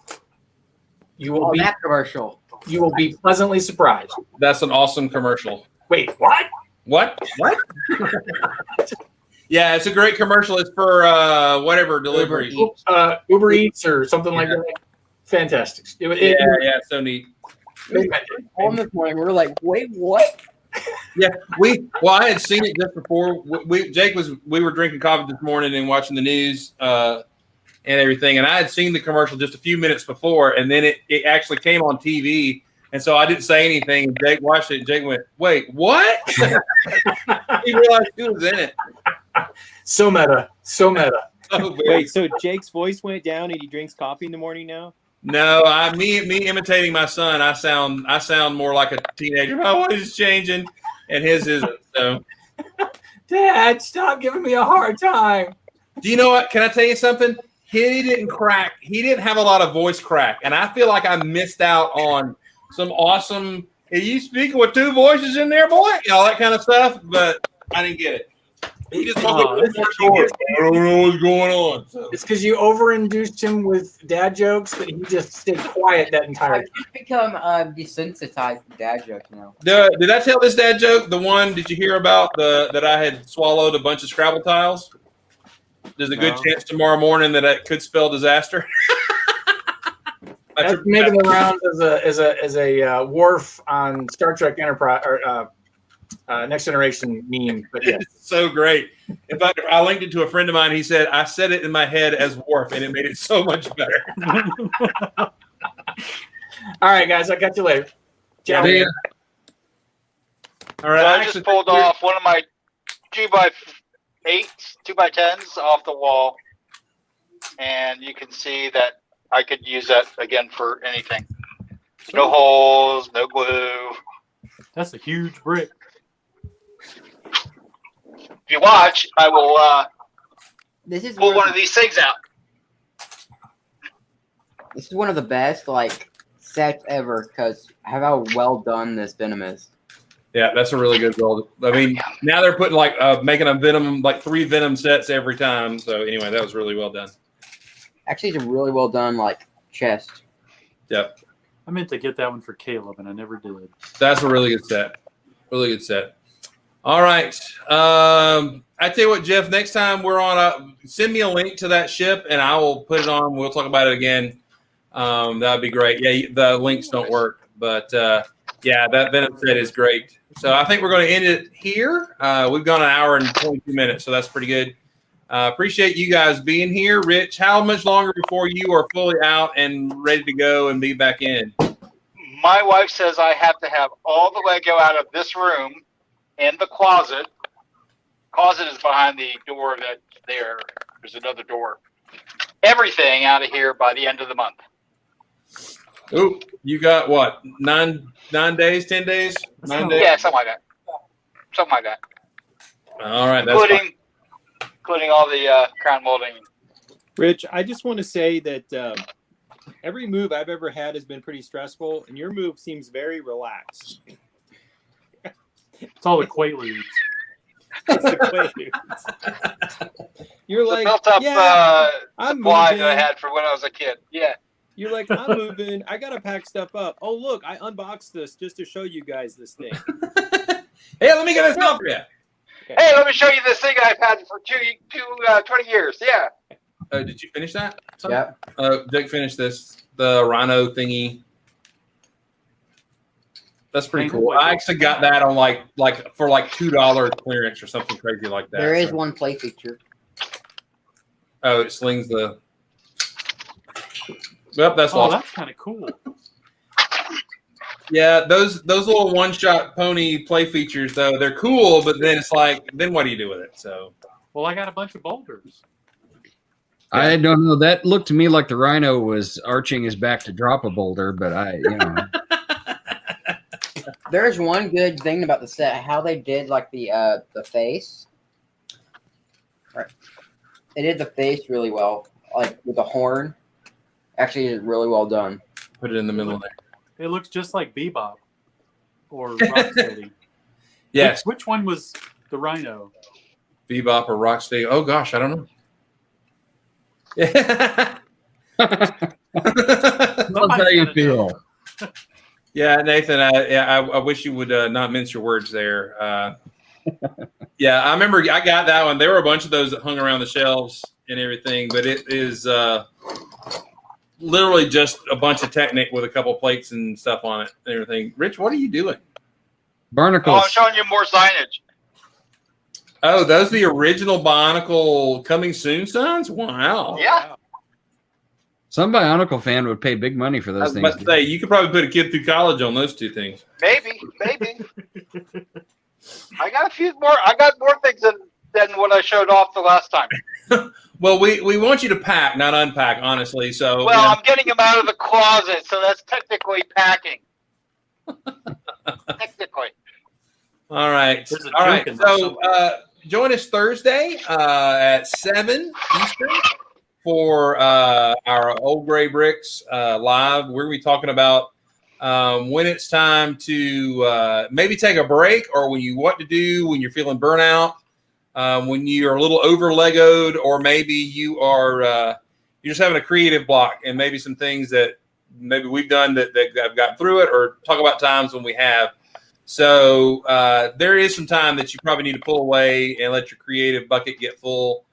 You will that commercial. You will be pleasantly surprised. That's an awesome commercial. Wait, what? What? Yeah, it's a great commercial. It's for whatever delivery. Uber Eats or something like that. Fantastic. Yeah, so neat. On this morning, we were like, wait, what? Yeah, I had seen it just before. We were drinking coffee this morning and watching the news and everything, and I had seen the commercial just a few minutes before, and then it actually came on TV, and so I didn't say anything. And Jake watched it, and Jake went, "Wait, what?" He realized he was in it. So meta. Wait, so Jake's voice went down and he drinks coffee in the morning now? No, me imitating my son. I sound more like a teenager. My voice is changing, and his isn't. So, Dad, stop giving me a hard time. do you know what? Can I tell you something? He didn't crack. He didn't have a lot of voice crack, and I feel like I missed out on some awesome. Are you speaking with two voices in there, boy? All that kind of stuff, but I didn't get it. He just I don't know what's going on. So. It's because you over-induced him with dad jokes that he just stayed quiet that entire time. I've become desensitized to dad jokes now. Did I tell this dad joke? The one, did you hear about that I had swallowed a bunch of Scrabble tiles? There's a good chance tomorrow morning that it could spell disaster. That's making the rounds as a Worf on Star Trek Enterprise or Next Generation meme. But yeah. It's so great. In fact, I linked it to a friend of mine. He said, I said it in my head as Worf, and it made it so much better. All right, guys. I'll catch you later. Ciao. Yeah. All right. So I just pulled off one of my 2x8s, 2x10s off the wall. And you can see that I could use that again for anything. No holes, no glue. That's a huge brick. If you watch, I will This is pull one of these things out. This is one of the best sets ever because how well done this Venom is. Yeah, that's a really good build. I mean, now they're putting making a Venom 3 Venom sets every time. So anyway, that was really well done. Actually, it's a really well done chest. Yep. I meant to get that one for Caleb, and I never did. That's a really good set. Really good set. All right. I tell you what, Jeff, next time we're on, send me a link to that ship, and I will put it on. We'll talk about it again. That would be great. Yeah, the links don't work. But, yeah, that Venom set is great. So I think we're going to end it here. We've gone an hour and 22 minutes, so that's pretty good. Appreciate you guys being here. Rich, how much longer before you are fully out and ready to go and be back in? My wife says I have to have all the Lego out of this room and the closet. Closet is behind the door there's another door. Everything out of here by the end of the month. Ooh, you got what? 9 days, 10 days? 9 days? Yeah, something like that. All right. That's including all the crown molding. Rich, I just want to say that every move I've ever had has been pretty stressful, and your move seems very relaxed. It's all the Quaaludes. It's the Quaaludes. You're like, built up I'm supply moving. that I had for when I was a kid. Yeah. You're like, I'm moving. I gotta pack stuff up. Oh, look, I unboxed this just to show you guys this thing. Hey, let me get this off for you. Okay. Hey, let me show you this thing I've had for 20 years. Yeah. Did you finish that? Yeah. Dick finished the Rhino thingy. That's pretty cool. I actually got that on for $2 clearance or something crazy like that. There is one play feature. Oh, it slings the. Yep, that's Oh, awesome. that's kind of cool. Yeah, those little one-shot pony play features though, they're cool, but then it's then what do you do with it? So. Well, I got a bunch of boulders. I don't know. That looked to me like the Rhino was arching his back to drop a boulder, but There's one good thing about the set, how they did the face. Right. They did the face really well, with the horn. Actually, it's really well done. Put it in the middle there. It looks just like Bebop or Rocksteady. Yes. Which one was the Rhino? Bebop or Rocksteady? Oh gosh, I don't know. Yeah. that's how you feel. Yeah, Nathan. I wish you would not mince your words there. Yeah, I remember I got that one. There were a bunch of those that hung around the shelves and everything, but it is literally just a bunch of Technic with a couple plates and stuff on it and everything. Rich, what are you doing? Oh, Barnacles. I'm showing you more signage. Oh, those are the original Bionicle coming soon signs? Wow. Yeah. Some Bionicle fan would pay big money for I those was things. about to say, you could probably put a kid through college on those two things. Maybe. I got a few more. I got more things than what I showed off the last time. Well, we want you to pack, not unpack, honestly. So, Well, I'm getting them out of the closet, so that's technically packing. Technically. all right. There's a All right. joke in there So, join us Thursday at 7 Eastern for our Old Gray Bricks live. We're going to be talking about when it's time to maybe take a break, or when you what to do when you're feeling burnout, when you're a little over Legoed, or maybe you are you're just having a creative block, and maybe some things that maybe we've done that have gotten through it, or talk about times when we have. So there is some time that you probably need to pull away and let your creative bucket get full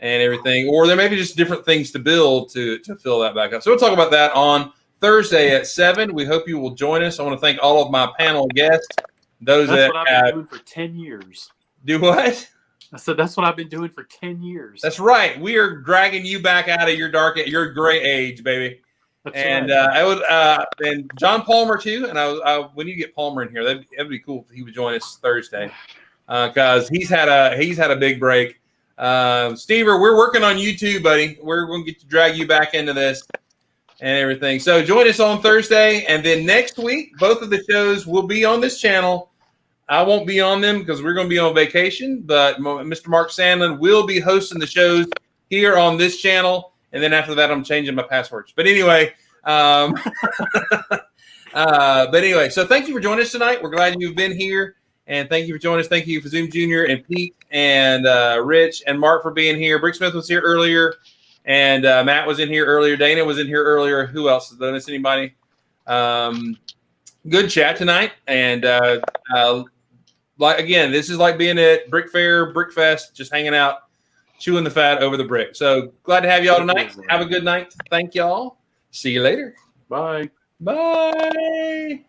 and everything, or there may be just different things to build to fill that back up. So we'll talk about that on Thursday at 7. We hope you will join us. I want to thank all of my panel guests. Those That's that what I've been doing for 10 years. do what? I said that's what I've been doing for 10 years. That's right. We are dragging you back out of your gray age, baby. That's And right. I would, and John Palmer too. And we need to get Palmer in here. That'd be cool if he would join us Thursday, because he's had a big break. Stever, we're working on you too, buddy. We're going to get to drag you back into this and everything. So join us on Thursday, and then next week, both of the shows will be on this channel. I won't be on them because we're going to be on vacation, but Mr. Mark Sandlin will be hosting the shows here on this channel. And then after that, I'm changing my passwords. But anyway, so thank you for joining us tonight. We're glad you've been here, and thank you for joining us. Thank you for Zoom Junior and Pete and Rich and Mark for being here. Brick Smith was here earlier, and Matt was in here earlier. Dana was in here earlier. Who else? Did I miss anybody? Good chat tonight, and like again, this is like being at Brick Fair, Brick Fest, just hanging out, chewing the fat over the brick. So glad to have y'all tonight. Have a good night. Thank y'all. See you later. Bye. Bye.